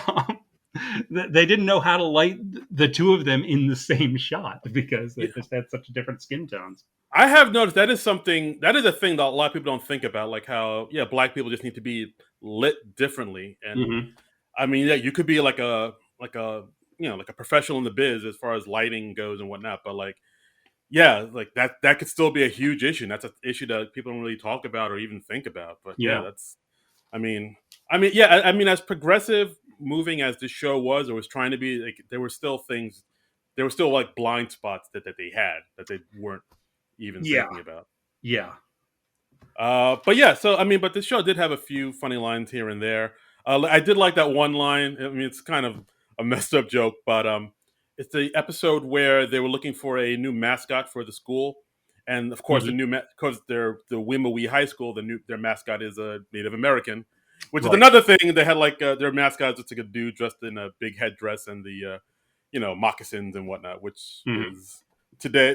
they didn't know how to light the two of them in the same shot because they Yeah. just had such different skin tones. I have noticed that is a thing that a lot of people don't think about, like how black people just need to be lit differently. And Hmm. I mean, yeah, you could be like a like a professional in the biz as far as lighting goes and whatnot, but like like that could still be a huge issue. And that's an issue that people don't really talk about or even think about. But yeah, Yeah, that's I mean, as progressive moving as this show was or was trying to be, like there were still like blind spots that they had that they weren't even yeah, thinking about. yeah. But yeah, so I mean, but the show did have a few funny lines here and there. I did like that one line. I mean, it's kind of a messed up joke, but it's the episode where they were looking for a new mascot for the school, and of course, Hmm. because they're the Wimowee High School, their mascot is a Native American, which is Right. another thing. They had like their mascot is just like a dude dressed in a big headdress and the moccasins and whatnot, which Hmm. is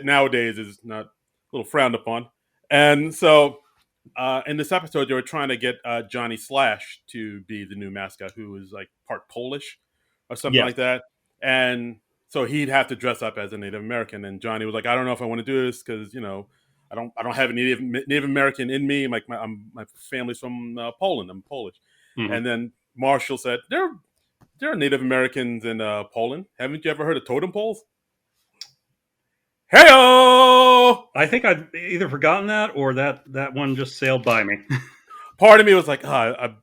nowadays is not a little frowned upon, and so in this episode, they were trying to get Johnny Slash to be the new mascot, who is like part Polish or something Yes. like that. And so he'd have to dress up as a Native American. And Johnny was like, "I don't know if I want to do this because I don't have a Native American in me. Like my family's from Poland. I'm Polish." Hmm. And then Marshall said, "There are Native Americans in Poland. Haven't you ever heard of totem poles?" Heyo! I think I'd either forgotten that or that one just sailed by me. Part of me was like, I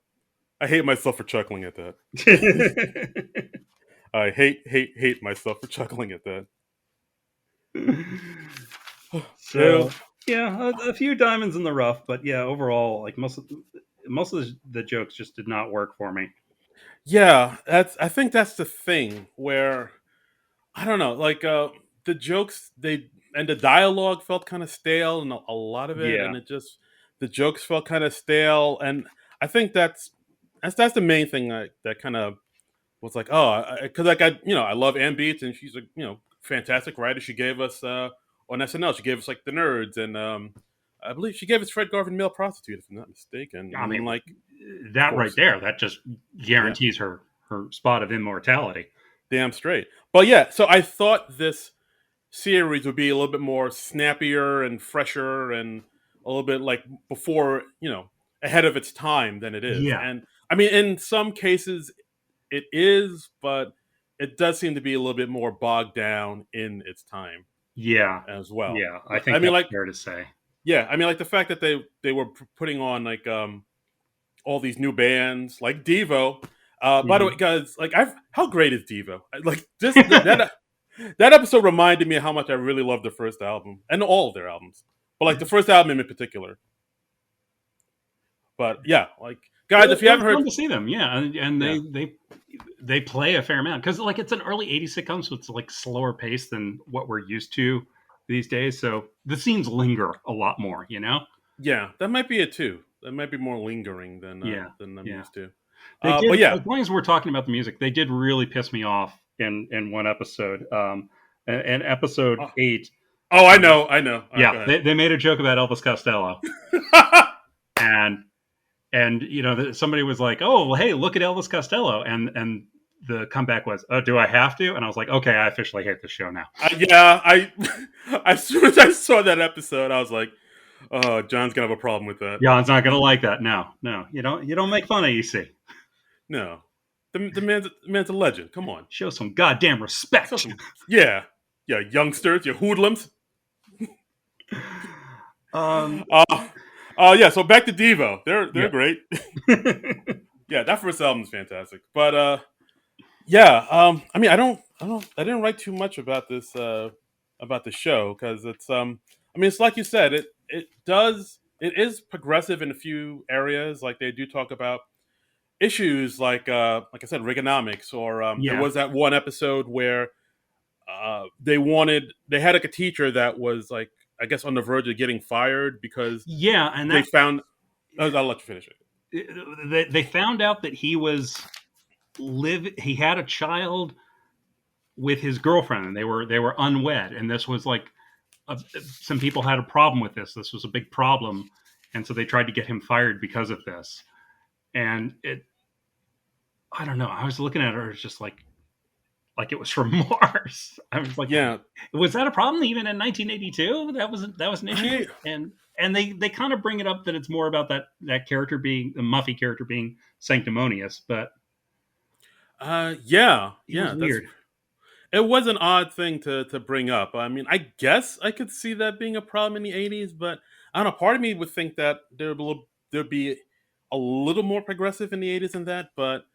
hate myself for chuckling at that. I hate myself for chuckling at that. Yeah, So yeah, a few diamonds in the rough, but yeah, overall, like most of the jokes just did not work for me. yeah. I think that's the thing where I don't know, like the jokes they and the dialogue felt kind of stale, and a lot of it, Yeah, and the jokes felt kind of stale, and I think that's the main thing that kind of was like, oh, because like I love Ann Beats, and she's a fantastic writer. She gave us on SNL, she gave us like the Nerds, and I believe she gave us Fred Garvin Male Prostitute, if I'm not mistaken. I And then mean like, of that right course, there, that just yeah, guarantees her spot of immortality. damn straight. But yeah, so I thought this series would be a little bit more snappier and fresher and a little bit like before, ahead of its time than it is. Yeah, And I mean, in some cases, it is, but it does seem to be a little bit more bogged down in its time yeah, as well. yeah. I I think mean, that's like, fair to say. yeah, I mean, like the fact that they were putting on like all these new bands, like Devo. By the way, Mhm. guys, like, how great is Devo? Like, just that episode reminded me of how much I really loved the first album and all of their albums, but like the first album in particular. But yeah, like, guys, if you It was haven't heard, fun to see them, yeah, and yeah, they play a fair amount because like it's an early '80s sitcom, so it's like slower pace than what we're used to these days. So the scenes linger a lot more, you know. yeah, that might be it too. That might be more lingering Yeah, than I'm yeah. used to. They did, But as yeah, long as we're talking about the music, they did really piss me off in one episode. In episode oh, 8, oh, I um, know, I know. All right, yeah, go ahead. they made a joke about Elvis Costello, and somebody was like, "Oh, well, hey, look at Elvis Costello," and the comeback was, "Oh, do I have to?" And I was like, "Okay, I officially hate this show now." Yeah, I as soon as I saw that episode, I was like, "Oh, John's gonna have a problem with that." Jan's not gonna like that. No, no, you don't make fun of EC. No, the man's a legend. Come on, Show some goddamn so respect. some, yeah, yeah, youngsters, you hoodlums. um, Uh, yeah. So back to Devo. They're yeah, great. Yeah, that first album is fantastic. But yeah. I mean, I didn't write too much about the show because it's I mean, it's like you said. It is progressive in a few areas. Like they do talk about issues like I said, Reaganomics, or there yeah, was that one episode where they had like a teacher that was like, I guess, on the verge of getting fired because yeah, and they that found. I'll let you finish it. they found out that he had a child with his girlfriend, and they were unwed, and this was like some people had a problem with this. This was a big problem, and so they tried to get him fired because of this. And it, I don't know. I was looking at her, it's just like it was from Mars. I was like, Yeah, was that a problem even in 1982? That was an issue, I and they kind of bring it up that it's more about that character being the Muffy character being sanctimonious, but yeah, it was yeah. That's weird. It was an odd thing to bring up. I mean, I guess I could see that being a problem in the '80s, but I don't know. Part of me would think that there'd be a little more progressive in the '80s than that, but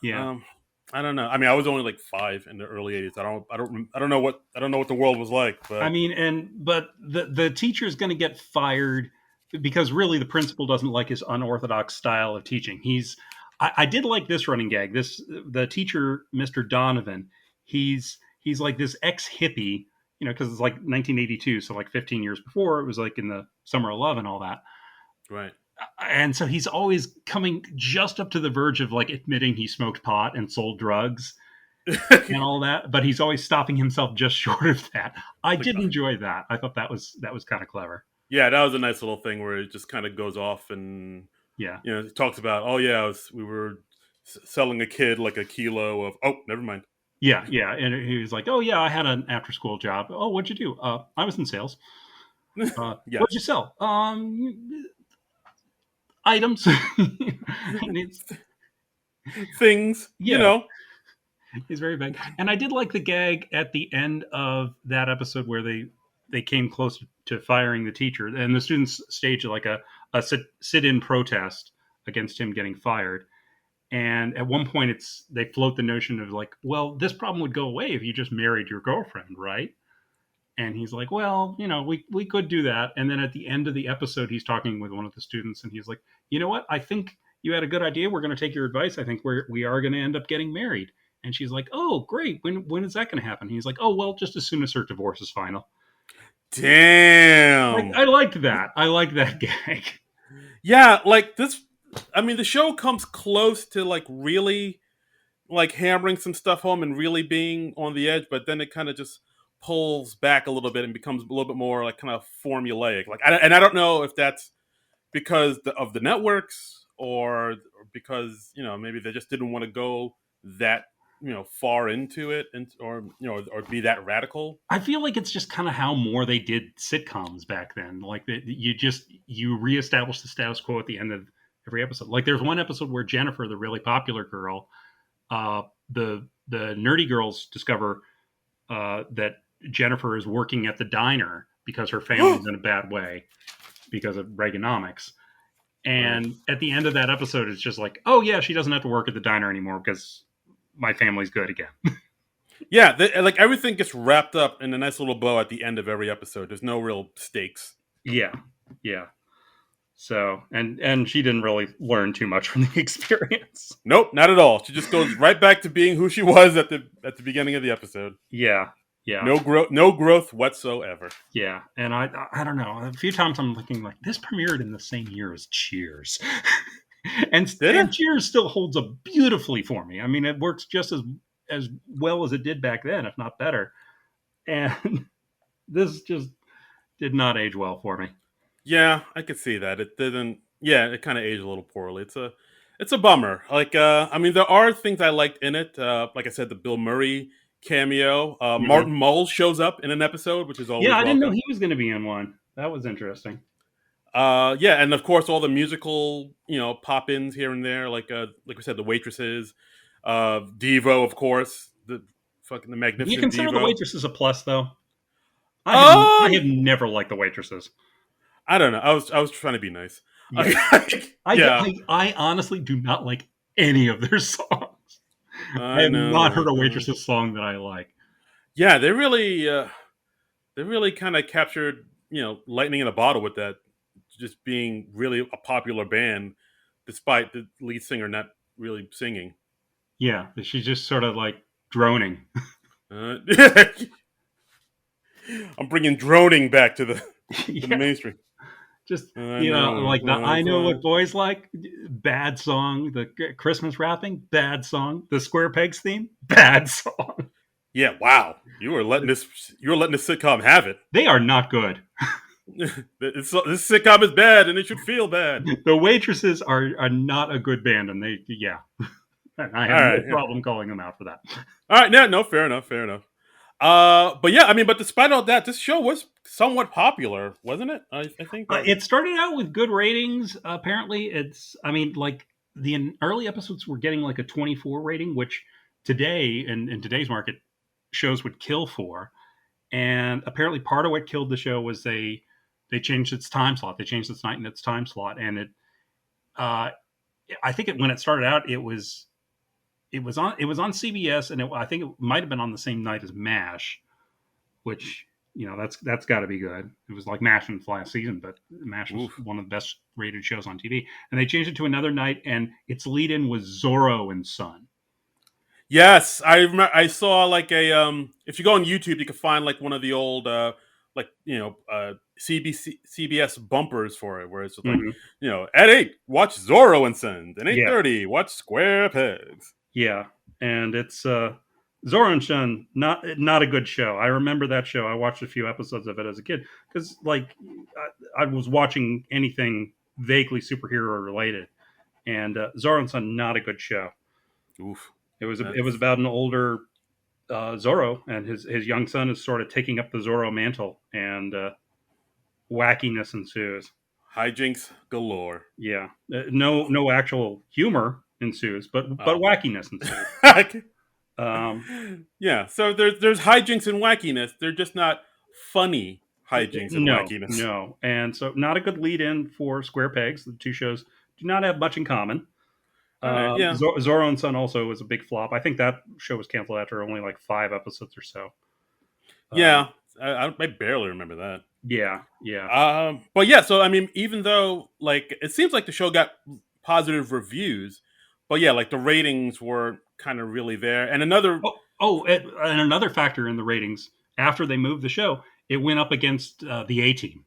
Yeah, um, I don't know. I mean, I was only like 5 in the early '80s. I don't know what the world was like, I but mean, but the teacher is going to get fired because really the principal doesn't like his unorthodox style of teaching. I did like this running gag. The teacher, Mr. Donovan, he's like this ex hippie, because it's like 1982, so like 15 years before it was like in the summer of love and all that. right. And so he's always coming just up to the verge of like admitting he smoked pot and sold drugs and all that, but he's always stopping himself just short of that. I Like, did enjoy that. I thought that was kind of clever. yeah, that was a nice little thing where it just kind of goes off and Yeah, it talks about, oh yeah, we were selling a kid like a kilo of, oh, never mind. yeah, yeah. And he was like, "Oh yeah, I had an after school job. Oh, what'd you do? I was in sales. What'd you Yes, sell? Items." And it's things, yeah, he's very vague. And I did like the gag at the end of that episode where they came close to firing the teacher, and the students staged like a sit in protest against him getting fired. And at one point, they float the notion of like, well, this problem would go away if you just married your girlfriend, right? And he's like, well, we could do that. And then at the end of the episode, he's talking with one of the students, and he's like, you know what? I think you had a good idea. We're going to take your advice. I think we are going to end up getting married. And she's like, oh, great. When is that going to happen? He's like, oh, well, just as soon as her divorce is final. Like, damn. I liked that. I liked that gag. Yeah, like this. I mean, the show comes close to like really like hammering some stuff home and really being on the edge, but then it kind of just pulls back a little bit and becomes a little bit more like kind of formulaic. Like, and I don't know if that's because of the networks, or because maybe they just didn't want to go that far into it, and or be that radical. I feel like it's just kind of how more they did sitcoms back then. Like that, you reestablish the status quo at the end of every episode. Like there's one episode where Jennifer, the really popular girl, the nerdy girls discover that Jennifer is working at the diner because her family's in a bad way because of Reaganomics, Right. And at the end of that episode, it's just like, oh yeah, she doesn't have to work at the diner anymore because my family's good again. Yeah, like everything gets wrapped up in a nice little bow at the end of every episode. There's no real stakes. Yeah, yeah. So and she didn't really learn too much from the experience. Nope, not at all. She just goes right back to being who she was at the beginning of the episode. Yeah, yeah, No growth whatsoever. yeah. And I don't know. A few times I'm looking like this premiered in the same year as Cheers, Did and it? Cheers still holds up beautifully for me. I mean, it works just as well as it did back then, if not better. And this just did not age well for me. Yeah, I could see that. It didn't. Yeah, it kind of aged a little poorly. It's a bummer. Like, I mean, there are things I liked in it. Like I said, the Bill Murray cameo. Mhm. Martin Mull shows up in an episode, which is Yeah, always I didn't know welcome. he was going to be in one. That was interesting. Yeah, and of course all the musical, pop-ins here and there, like we said, the waitresses, Devo, of course, the Do you magnificent consider the Devo. waitresses a plus, though? I have Um, never liked the waitresses. I don't know. I was trying to be nice. Yeah, Yeah, I honestly do not like any of their songs. I I have not know. heard a waitresses song that I like. Yeah, they really kind of captured, lightning in a bottle with that, just being really a popular band, despite the lead singer not really singing. Yeah, she's just sort of like droning. Uh, I'm bringing droning back to the to the Yeah, mainstream. just I know. like the I know what boys like, bad song. The Christmas wrapping, bad song. The Square Pegs theme, bad song. Yeah. Wow. You were letting this sitcom have it. They are not good. This sitcom is bad, and it should feel bad. The waitresses are not a good band, and they yeah, and I All have no right. Yeah. problem calling them out for that. All right. No. No. Fair enough. Fair enough. But yeah, I mean, but despite all that, this show was somewhat popular, wasn't it? I think that. It started out with good ratings. Apparently, I mean, like the early episodes were getting like a 24 rating, which today in today's market shows would kill for. And apparently, part of what killed the show was they changed its time slot. They changed its night and its time slot, and uh, I think when it started out, it was on CBS, and I think it might have been on the same night as MASH, which that's got to be good. It was like MASH in its last season, but MASH was Oof. one of the best rated shows on TV. And they changed it to another night, and its lead-in was Zorro and Son. Yes, I remember. I saw like a If you go on YouTube, you can find like one of the old like CBS bumpers for it, where it's just like, Mm-hmm. at 8 watch Zorro and Sons, and Yeah, 8:30 watch Square Pegs. yeah, and it's Zorro and Son, not a good show. I remember that show. I watched a few episodes of it as a kid because like I was watching anything vaguely superhero related, and Zorro and Son, not a good show. Oof, It was that's about an older Zorro, and his young son is sort of taking up the Zorro mantle, and wackiness ensues. hijinks galore. Yeah, no actual humor ensues, but Oh, wackiness ensues. Um, yeah. So there's hijinks and wackiness. They're just not funny hijinks and no, wackiness. no, and so not a good lead-in for Square Pegs. The two shows do not have much in common. All right, yeah, Zorro and Son also was a big flop. I think that show was canceled after only like 5 episodes or so. Um, yeah. I barely remember that. yeah, yeah. But yeah, so I mean, even though like it seems like the show got positive reviews, but yeah, like the ratings were kind of really there. And another, And another factor in the ratings after they moved the show, it went up against the A Team.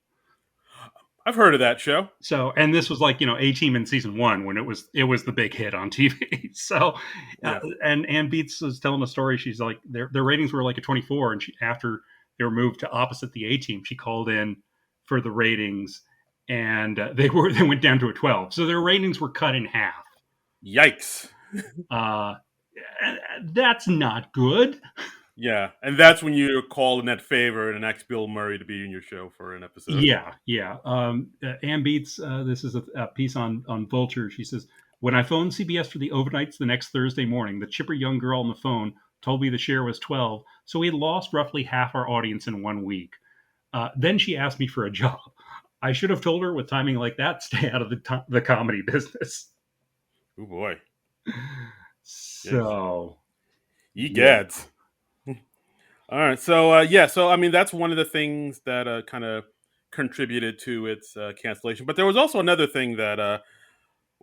I've heard of that show. So, and this was like A Team in season one when it was the big hit on TV. So, Yeah, and Ann Beats was telling a story. She's like their ratings were like a 24, and after they were moved to opposite the A Team, she called in for the ratings, and they went down to a 12. So their ratings were cut in half. yikes. Uh, that's not good. Yeah, and that's when you call in that favor and ask Bill Murray to be in your show for an episode. Yeah, yeah. Ann Beats, this is a piece on Vulture. She says, when I phoned CBS for the overnights the next Thursday morning, the chipper young girl on the phone told me the share was 12, so we had lost roughly half our audience in 1 week. Then she asked me for a job. I should have told her with timing like that, stay out of the comedy business. Oh boy. Yes. So, yeah. Egads. All right. So yeah. So I mean, that's one of the things that kind of contributed to its cancellation. But there was also another thing that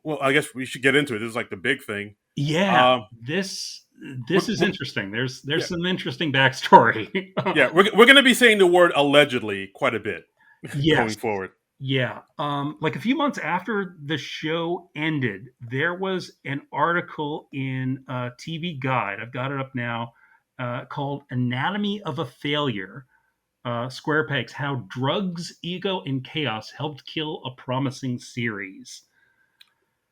well, I guess we should get into it. This is like the big thing. Yeah, Um, this we're, is we're- interesting. There's yeah, some interesting backstory. yeah. We're going to be saying the word allegedly quite a bit Yes. going forward. Yeah. Like a few months after the show ended, there was an article in TV Guide. I've got it up now, called "Anatomy of a Failure." Square Pegs: How Drugs, Ego, and Chaos Helped Kill a Promising Series.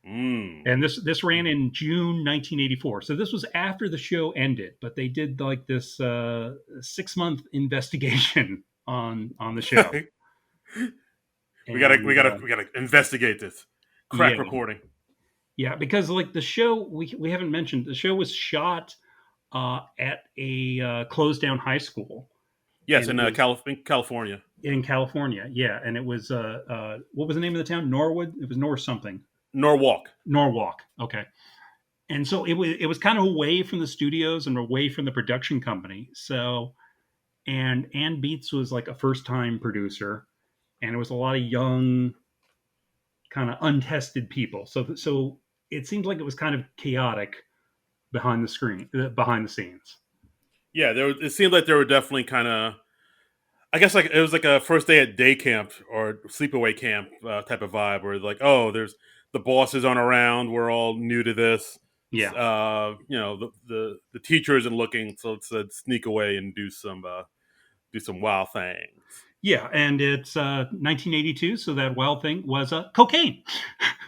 Mm. And this ran in June 1984. So this was after the show ended, but they did like this 6-month investigation on the show. We And gotta investigate this. Crack yeah, recording. yeah, because like the show, we haven't mentioned the show was shot at a closed down high school, Yes, and in it was California. in California. Yeah, and it was what was the name of the town? Norwood. It was North something. Norwalk. Norwalk. Okay. And so it was kind of away from the studios and away from the production company. So, and Ann Beats was like a first time producer, and it was a lot of young, kind of untested people. So it seems like it was kind of chaotic behind the screen, behind the scenes. Yeah, it seemed like there were definitely kind of, I guess, like it was like a first day at day camp or sleepaway camp type of vibe, where like, oh, there's the bosses aren't around, we're all new to this. Yeah. The teacher isn't looking, so let's sneak away and do some wild things. Yeah, and it's 1982, so that wild thing was cocaine.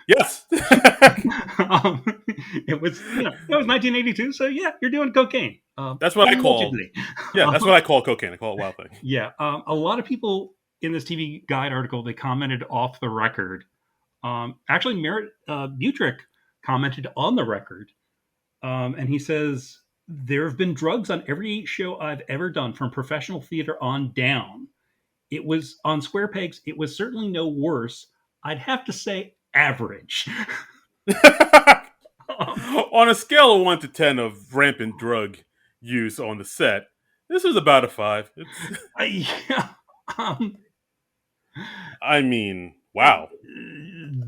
Yes, um, it was, it was 1982, so yeah, you're doing cocaine. that's what I call. Allegedly. Yeah, that's what I call cocaine. I call it wild thing. Yeah, a lot of people in this TV Guide article, they commented off the record. Actually, Merritt Butrick commented on the record, and he says there have been drugs on every show I've ever done, from professional theater on down. It was on Square Pegs. It was certainly no worse. I'd have to say average. On a scale of 1 to 10 of rampant drug use on the set, this is about a 5. Yeah, um, I mean, wow.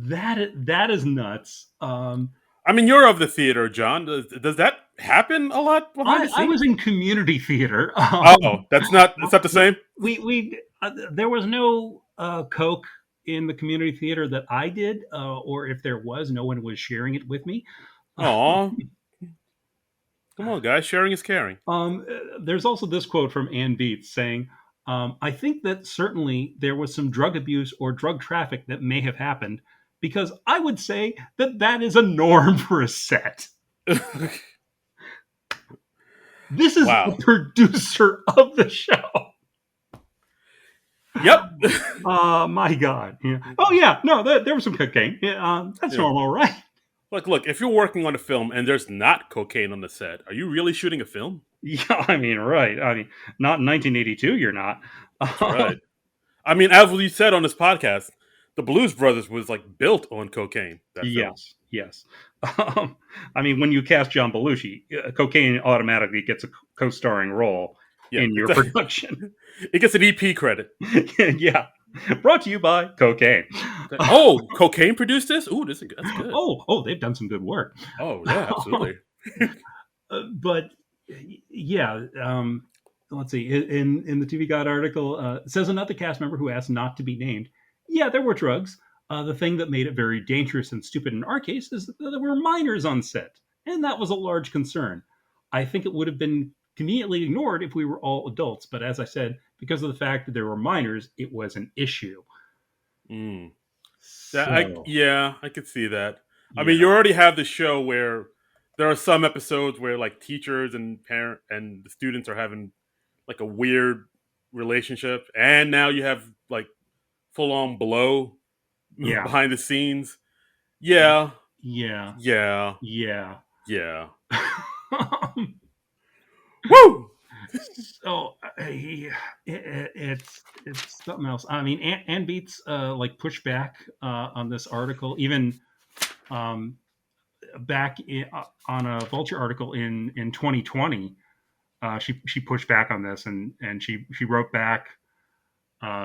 that is nuts. I mean, you're of the theater, John. Does that happen a lot behind the I was scenes? in community theater. Oh, that's not the same. We there was no coke in the community theater that I did, or if there was, no one was sharing it with me. Aw, come on, guys. Sharing is caring. There's also this quote from Ann Beats saying, I think that certainly there was some drug abuse or drug traffic that may have happened, because I would say that that is a norm for a set. This is Wow. the producer of the show. Yep. My God. Yeah. Oh, yeah. No, there was some cocaine. Yeah, that's Yeah. normal, right? Look. If you're working on a film and there's not cocaine on the set, are you really shooting a film? Yeah, I mean, right. I mean, not in 1982, you're not. That's right. I mean, as we said on this podcast, the Blues Brothers was like built on cocaine. That film. Yes, yes. I mean, when you cast John Belushi, cocaine automatically gets a co-starring role Yeah. in your production. It gets an EP credit. Yeah. Brought to you by cocaine. Oh, cocaine produced this? Ooh, that's good. Oh, they've done some good work. Oh, yeah, absolutely. But yeah, let's see. In the TV Guide article, it says another cast member who asked not to be named. Yeah, there were drugs. The thing that made it very dangerous and stupid in our case is that there were minors on set, and that was a large concern. I think it would have been conveniently ignored if we were all adults, but as I said, because of the fact that there were minors, it was an issue. Mm. So, I could see that. I yeah, mean, you already have the show where there are some episodes where like teachers and parent and the students are having like a weird relationship, and now you have like full on blow yeah, behind the scenes. Yeah, yeah, yeah, yeah. yeah. Um, Woo! so he, it's something else. I mean, Ann Beats like pushed back on this article, even um, back on a Vulture article in 2020. She pushed back on this, and she wrote back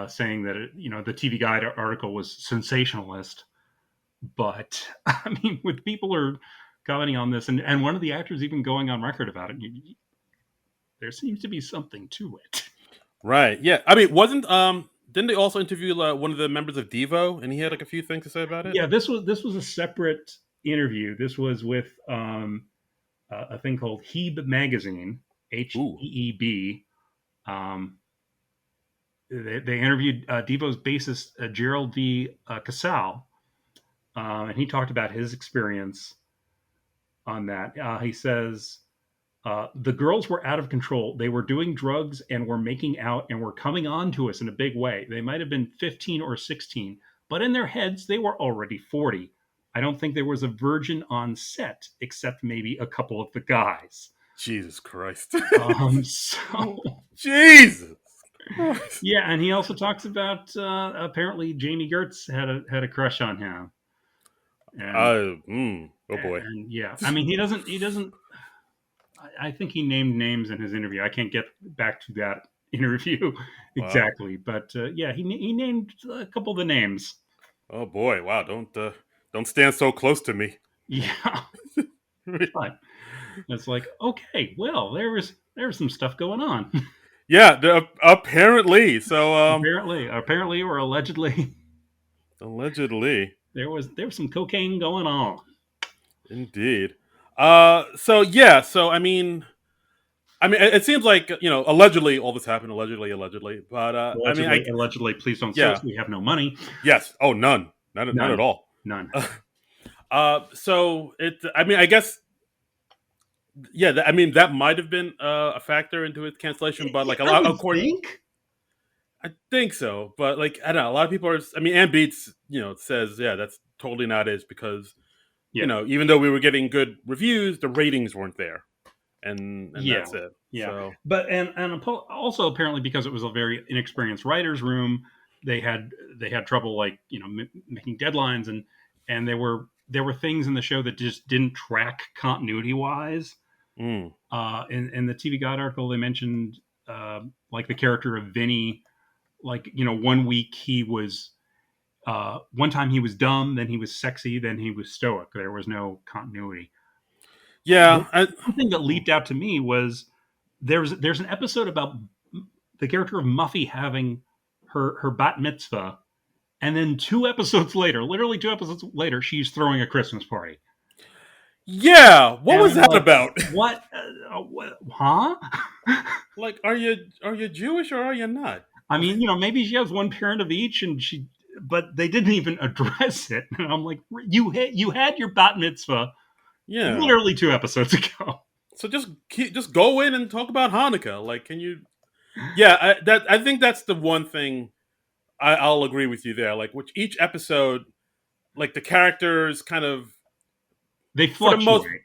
saying that the TV Guide article was sensationalist. But I mean, with people are commenting on this, and one of the actors even going on record about it, there seems to be something to it. Right. Yeah. I mean, wasn't didn't they also interview one of the members of Devo, and he had like a few things to say about it? Yeah, this was a separate interview. This was with a thing called Heeb Magazine, Ooh. HEEB. Um, they interviewed Devo's bassist Gerald V. Casal, and he talked about his experience on that. He says the girls were out of control. They were doing drugs and were making out and were coming on to us in a big way. They might have been 15 or 16, but in their heads, they were already 40. I don't think there was a virgin on set except maybe a couple of the guys. Jesus Christ. So Jesus Christ. yeah, and he also talks about apparently Jamie Gertz had a crush on him, and Oh boy. and yeah, I mean he doesn't. I think he named names in his interview. I can't get back to that interview Wow. exactly, but yeah, he named a couple of the names. Oh boy. Wow. Don't stand so close to me. Yeah, but it's like okay, well there was some stuff going on. Yeah. Apparently. So apparently, or allegedly, allegedly. there was some cocaine going on. Indeed. So yeah. So I mean, it seems like allegedly all this happened. Allegedly. But I mean, Allegedly, please don't sue yeah. us. We have no money. Yes. Oh, none at None, all. none. So I mean, I guess. Yeah. I mean, that might have been a factor into its cancellation, but like a I lot, would according, think. I think so. But like, I don't know. A lot of people are. I mean, Ann Beats, says, yeah, that's totally not it because Yeah, even though we were getting good reviews, the ratings weren't there, and yeah, that's it. yeah. So But also apparently because it was a very inexperienced writers' room, they had trouble like making deadlines, and there were things in the show that just didn't track continuity wise. mm, In the TV Guide article, they mentioned like the character of Vinny. Like one week he was one time he was dumb, then he was sexy, then he was stoic. There was no continuity. The yeah, one thing that mm. leaped out to me was there's an episode about the character of Muffy having her bat mitzvah, and then 2 episodes later, literally 2 episodes later, she's throwing a Christmas party, Yeah. What and was I'm that like, about? what? Huh? Like, are you Jewish or are you not? I mean, maybe she has one parent of each, but they didn't even address it. And I'm like, you had your bat mitzvah Yeah. literally 2 episodes ago. So just go in and talk about Hanukkah. Like, can you? Yeah, I think that's the one thing I'll agree with you there. Like, which each episode, like the characters kind of, They for the most, fluctuate.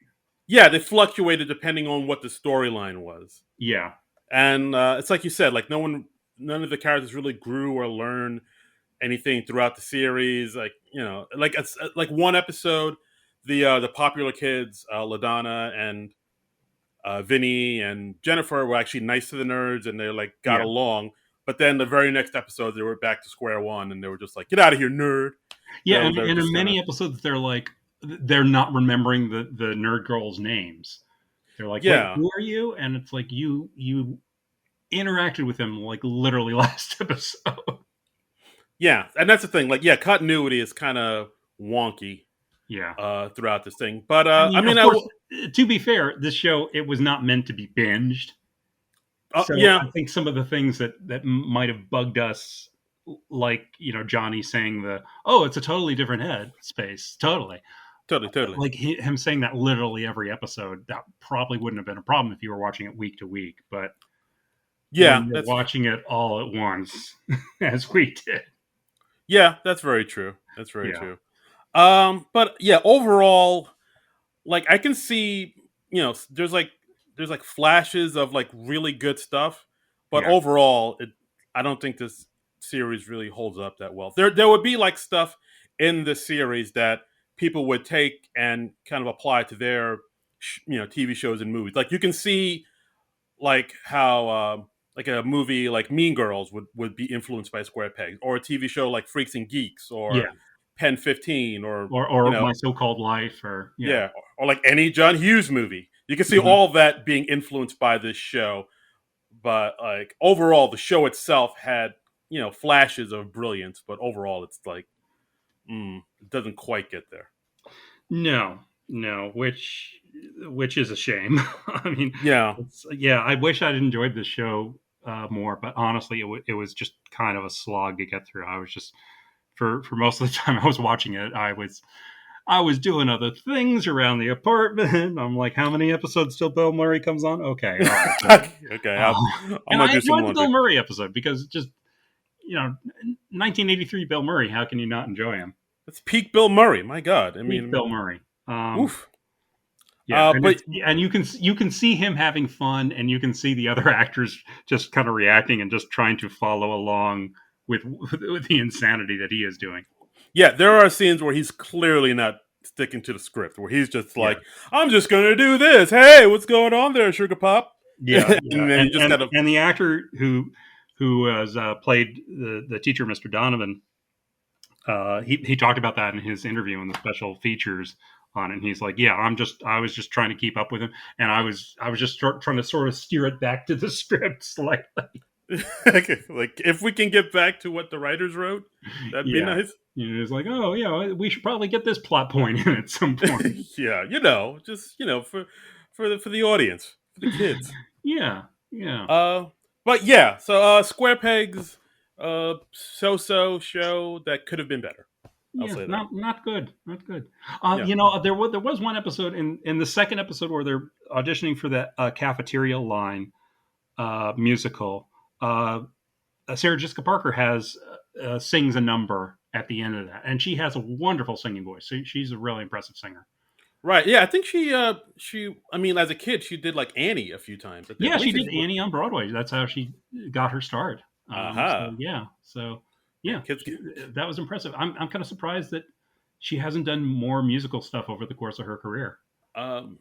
yeah, they fluctuated depending on what the storyline was. Yeah, And it's like you said, like none of the characters really grew or learned anything throughout the series. Like like it's like one episode, the popular kids, Ladonna and Vinny and Jennifer were actually nice to the nerds and they like got yeah, along. But then the very next episode, they were back to square one and they were just like, "Get out of here, nerd!" yeah. And, They're and in just kind of many episodes, they're not remembering the nerd girls' names. They're like, "Wait, yeah, who are you?" And it's like you interacted with them like literally last episode. yeah, and that's the thing. Like, yeah, continuity is kind of wonky Yeah. throughout this thing. But I I mean, mean, of course, to be fair, this show it was not meant to be binged. So yeah, I think some of the things that might have bugged us, like Johnny saying "oh, it's a totally different head space," totally. totally. Like him saying that literally every episode, that probably wouldn't have been a problem if you were watching it week to week. But Yeah, when you're that's watching it all at once, as we did, yeah, that's very true. That's very yeah, true. But yeah, overall, like I can see, there's like flashes of like really good stuff, but Yeah. overall, I don't think this series really holds up that well. There would be like stuff in the series that people would take and kind of apply to their TV shows and movies. Like you can see like how like a movie like Mean Girls would be influenced by Square Pegs, or a TV show like Freaks and Geeks, or Yeah. Pen 15, or Or My So-Called Life, or yeah. yeah, or like any John Hughes movie. You can see Mhm. all that being influenced by this show, but like overall, the show itself had flashes of brilliance, but overall, it's like it doesn't quite get there. No, no, which is a shame. I mean, Yeah, yeah, I wish I'd enjoyed the show more, but honestly, it was just kind of a slog to get through. I was just for most of the time I was watching it, I was doing other things around the apartment. I'm like, how many episodes till Bill Murray comes on? Okay, all right, good. okay. I'm And gonna I do some enjoyed the laundry. Bill Murray episode because just 1983 Bill Murray. How can you not enjoy him? It's peak Bill Murray. My God, I Peak mean, Bill Murray. oof. Yeah, and But you can see him having fun, and you can see the other actors just kind of reacting and just trying to follow along with the insanity that he is doing. yeah, there are scenes where he's clearly not sticking to the script, where he's just Yeah, like, "I'm just gonna do this. Hey, what's going on there, Sugar Pop?" yeah, yeah. And then And he just and kind of and the actor who has played the teacher, Mr. Donovan, he talked about that in his interview in the special features on it. And he's like, "Yeah, I was just trying to keep up with him, and I was just trying to sort of steer it back to the script slightly." like, if we can get back to what the writers wrote, that'd be Yeah, nice. it's like, oh yeah, we should probably get this plot point in at some point. Yeah, just for the audience, for the kids. Yeah, yeah, Uh, but yeah, so Square Pegs, so show that could have been better. I'll yeah. say that. Not good, not good. Yeah. There was one episode in the second episode where they're auditioning for that cafeteria line musical. Sarah Jessica Parker has sings a number at the end of that, and she has a wonderful singing voice. So she's a really impressive singer. Right. Yeah, I think she I mean, as a kid she did like Annie a few times. I Yeah, she believe did Annie on Broadway. That's how she got her start. So aha. yeah, so Yeah, yeah, kids that was impressive. I'm kind of surprised that she hasn't done more musical stuff over the course of her career.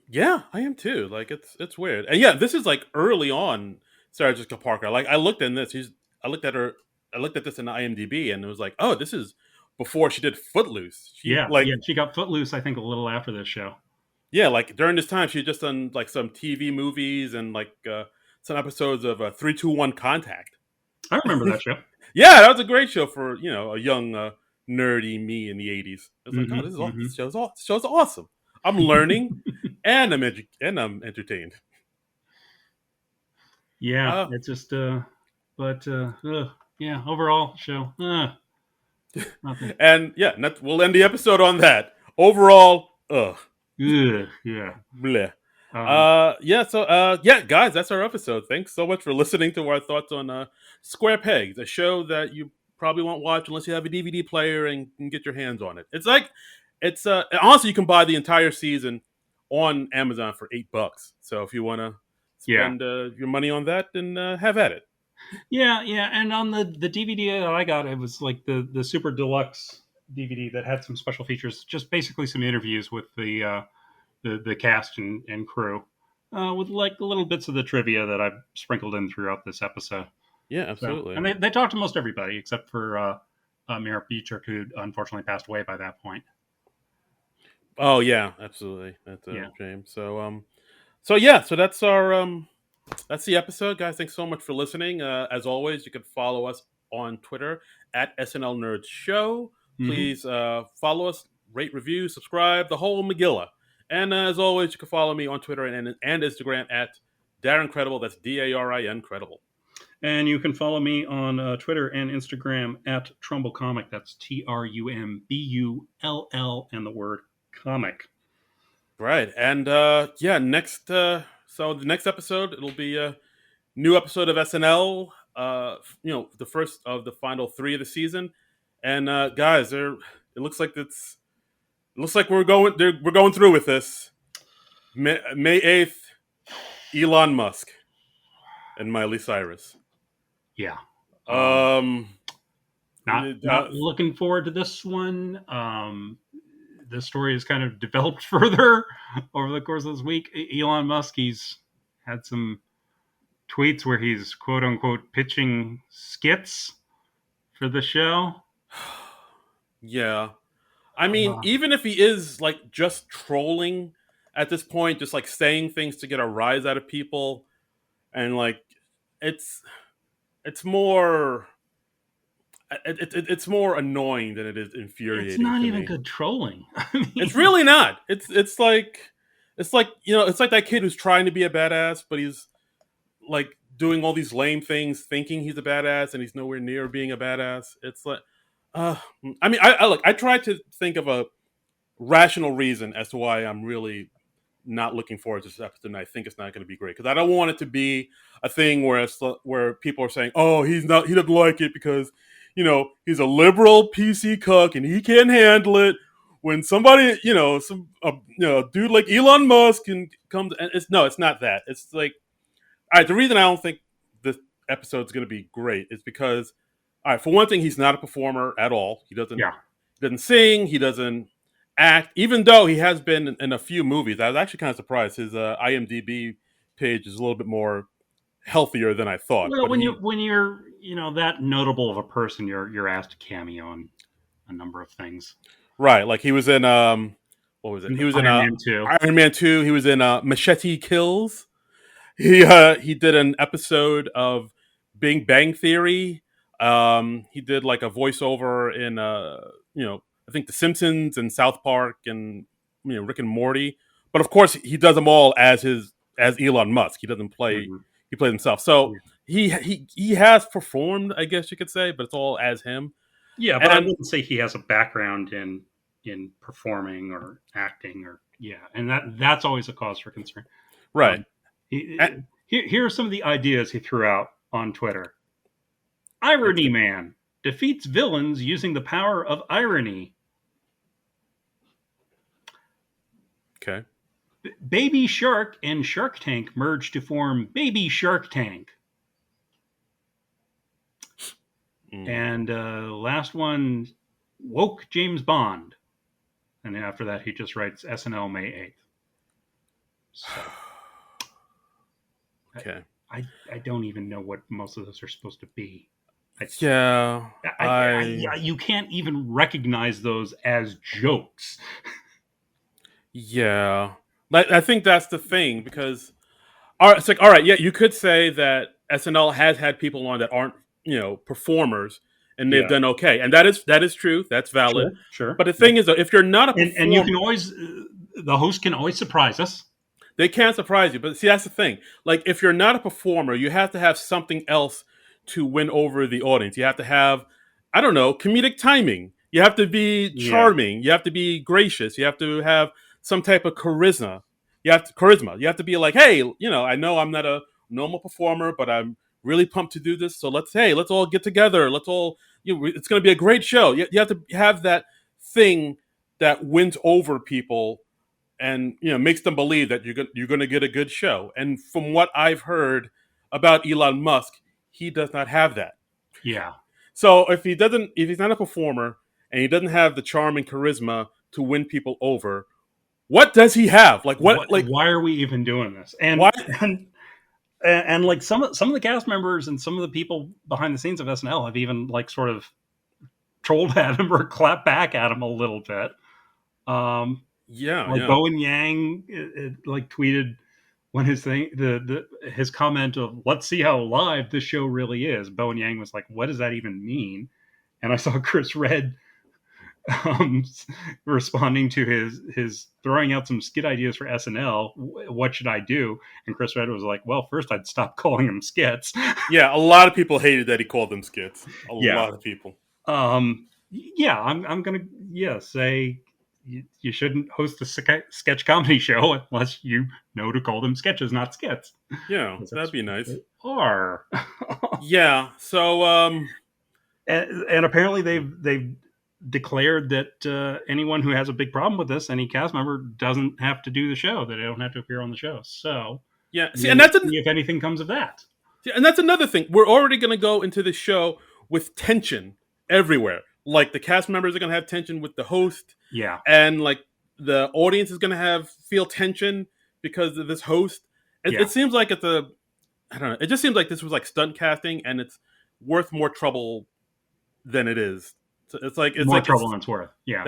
yeah, I am too. Like it's weird. And yeah, this is like early on Sarah Jessica Parker. Like I looked in this, I looked at her I looked at this in IMDb and it was like, "Oh, this is before she did Footloose." She Yeah, like yeah, she got Footloose, I think, a little after this show. yeah, like during this time she had just done like some TV movies and like some episodes of 321 Contact. I remember that show. Yeah, that was a great show for a young nerdy me in the '80s. I was like, oh, Hmm, hmm. this show's awesome. I'm learning, and I'm entertained. Yeah, Uh, it's just but yeah, overall show, nothing. and yeah, we'll end the episode on that. Overall, Ugh, yeah. bleh. Um, Yeah, so yeah, guys, that's our episode. Thanks so much for listening to our thoughts on Square Pegs, a show that you probably won't watch unless you have a DVD player and can get your hands on it. It's honestly you can buy the entire season on Amazon for $8. So if you want to yeah, spend your money on that, then have at it. yeah, yeah. And on the DVD that I got, it was like the super deluxe DVD that had some special features, just basically some interviews with the cast and crew, with like little bits of the trivia that I've sprinkled in throughout this episode. Yeah, So, absolutely. and they talked to most everybody except for Mira Beatrick, who unfortunately passed away by that point. Oh yeah, absolutely. That's a Yeah. shame. So yeah, so that's the episode, guys. Thanks so much for listening. As always, you can follow us on Twitter at SNL Nerds Show. Hmm. Please follow us, rate, review, subscribe, the whole Megillah. And as always, you can follow me on Twitter and Instagram at Darren Credible. That's DARIN Credible. And you can follow me on Twitter and Instagram at Trumbull Comic. That's TRUMBULL and the word comic. Right. And yeah, so the next episode, it'll be a new episode of SNL. The first of the final three of the season. And guys, it looks like we're going through with this. May 8th, Elon Musk and Miley Cyrus. Yeah. Um, Um, not looking forward to this one. This story has kind of developed further over the course of this week. Elon Musk, he's had some tweets where he's quote unquote pitching skits for the show. yeah. I mean, Uh, even if he is like just trolling at this point, just like saying things to get a rise out of people, and like it's it's more it's more annoying than it is it's infuriating not to even me. good trolling. I It's mean, really not. It's like it's like that kid who's trying to be a badass, but he's like doing all these lame things, thinking he's a badass, and he's nowhere near being a badass. It's like, uh, I mean, I look. I tried to think of a rational reason as to why I'm really not looking forward to this episode, and I think it's not going to be great because I don't want it to be a thing where where people are saying, "Oh, he doesn't like it because he's a liberal PC cuck and he can't handle it." When somebody, some dude like Elon Musk and comes, and it's not that. It's like, all right, the reason I don't think this episode's going to be great is because, all right, for one thing, he's not a performer at all. yeah. He doesn't sing. He doesn't act. Even though he has been in a few movies, I was actually kind of surprised. His IMDb page is a little bit more healthier than I thought. Well, But he, when you're that notable of a person, you're asked to cameo on a number of things. right, like he was in what was it? He was in Iron Man 2. Iron Man 2. He was in Machete Kills. He did an episode of Big Bang Theory. He did like a voiceover in I think The Simpsons and South Park and Rick and Morty. But of course he does them all as Elon Musk. He doesn't play Mhm. he plays himself. So Yeah. he has performed, I guess you could say, but it's all as him. Yeah, but I And wouldn't say he has a background in performing or acting or yeah, and that's always a cause for concern. right. Um, And, here are some of the ideas he threw out on Twitter. Irony okay. Man defeats villains using the power of irony. Okay. Baby Shark and Shark Tank merge to form Baby Shark Tank. Mm. And last one, woke James Bond. And then after that, he just writes SNL May 8th. So Okay. I don't even know what most of those are supposed to be. Yeah. You can't even recognize those as jokes. Yeah. I think that's the thing because all right, it's like all right, yeah, you could say that SNL has had people on that aren't performers and they've Yeah, done okay, and that is true. That's valid. sure, sure. But the Yeah. thing is, though, if you're not a And you performer, can always the host can always surprise us. they can't surprise you. But see, that's the thing. Like, if you're not a performer, you have to have something else to win over the audience. You have to have, I don't know, comedic timing. You have to be Yeah, charming. You have to be gracious. You have to have some type of charisma. Charisma. You have to be like, hey, I know I'm not a normal performer, but I'm really pumped to do this. So let's all get together. Let's all, it's going to be a great show. You have to have that thing that wins over people and makes them believe that you're going to get a good show. And from what I've heard about Elon Musk, he does not have that. yeah. So if he's not a performer and he doesn't have the charm and charisma to win people over, what does he have? Like what? Like Why are we even doing this? why? And like some of the cast members and some of the people behind the scenes of SNL have even like sort of trolled at him or clapped back at him a little bit. Yeah, Like yeah, Bowen Yang like tweeted when his comment of "Let's see how live this show really is." Bowen Yang was like, "What does that even mean?" And I saw Chris Red um, responding to his throwing out some skit ideas for SNL. What should I do? And Chris Red was like, "Well, first I'd stop calling them skits." yeah. A lot of people hated that he called them skits. A Yeah. lot of people. Yeah, I'm gonna say you shouldn't host a sketch comedy show unless you know to call them sketches, not skits. Yeah, Because that'd that's be what nice. they are. Yeah. So And apparently they've declared that anyone who has a big problem with this, any cast member, doesn't have to do the show. That they don't have to appear on the show. So yeah. See, and we'll that's see if anything comes of that. Yeah, and that's another thing. We're already going to go into the show with tension everywhere. Like the cast members are going to have tension with the host, Yeah, and like the audience is going to have feel tension because of this host. yeah. It seems like it's a I don't know. It just seems like this was like stunt casting, and it's worth more trouble than it is. So More trouble than it's worth. Yeah,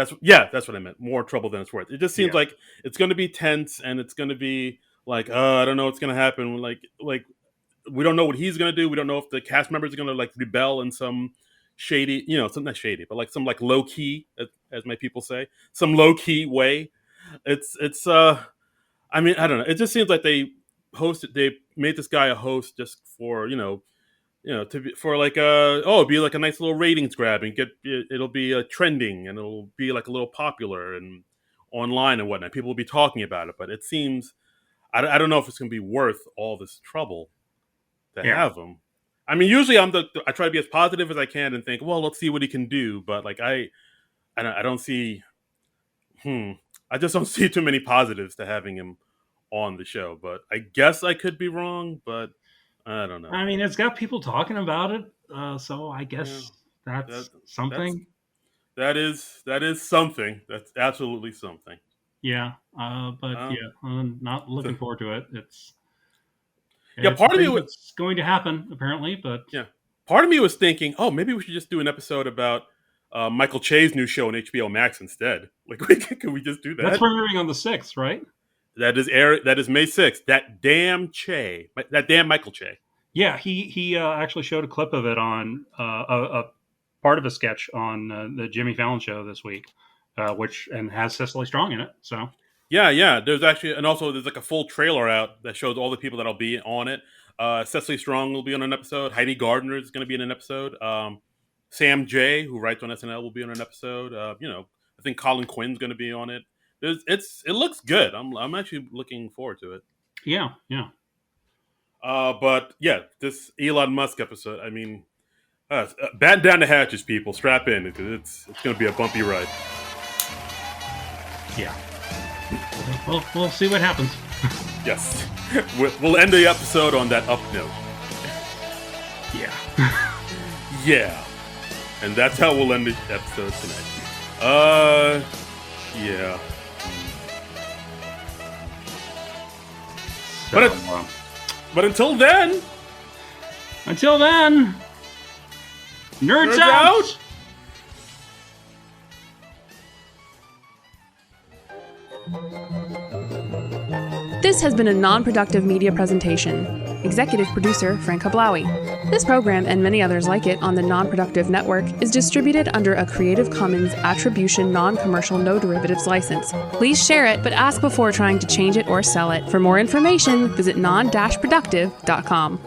that's what I meant. More trouble than it's worth. It just seems yeah, like it's going to be tense, and it's going to be like, I don't know what's going to happen. Like we don't know what he's going to do. We don't know if the cast members are going to like rebel in some shady, something not shady, but like some like low key, as my people say, some low key way. It's. I mean, I don't know. It just seems like they made this guy a host just for to be for like it'd be like a nice little ratings grab and it'll be trending and it'll be like a little popular and online and whatnot. People will be talking about it, but it seems I don't know if it's going to be worth all this trouble to yeah. have him. I mean, usually I try to be as positive as I can and think, well, let's see what he can do. But like I don't see. I just don't see too many positives to having him on the show. But I guess I could be wrong. But I don't know. I mean, it's got people talking about it, so I Yeah, guess that's that that's something. that is something. That's absolutely something. Yeah, but Um, yeah, I'm not so, looking forward to it. yeah, It's a part of me thing was that's going to happen apparently, but yeah, part of me was thinking, oh, maybe we should just do an episode about Michael Che's new show on HBO Max instead. Like, can we just do that's that? premiering on the 6th, right? That is May 6th. That damn Che. That damn Michael Che. Yeah, he actually showed a clip of it on a part of a sketch on the Jimmy Fallon show this week, which and has Cecily Strong in it. So Yeah, yeah. There's actually, and also there's like a full trailer out that shows all the people that'll be on it. Cecily Strong will be on an episode. Heidi Gardner is going to be in an episode. Sam J, who writes on SNL, will be on an episode. I think Colin Quinn's going to be on it. It looks good. I'm actually looking forward to it. yeah, yeah. But yeah, this Elon Musk episode. I mean, batten down the hatches, people. Strap in because it's going to be a bumpy ride. Yeah. We'll see what happens. Yes, we'll end the episode on that up note. Yeah. Yeah, and that's how we'll end the episode tonight. Yeah. So, But until then, until then, nerds out. This has been a non-productive media presentation. Executive producer Frank Hablawi. This program and many others like it on the Non-Productive Network is distributed under a Creative Commons Attribution Non-Commercial No Derivatives license. Please share it, but ask before trying to change it or sell it. For more information, visit non-productive.com.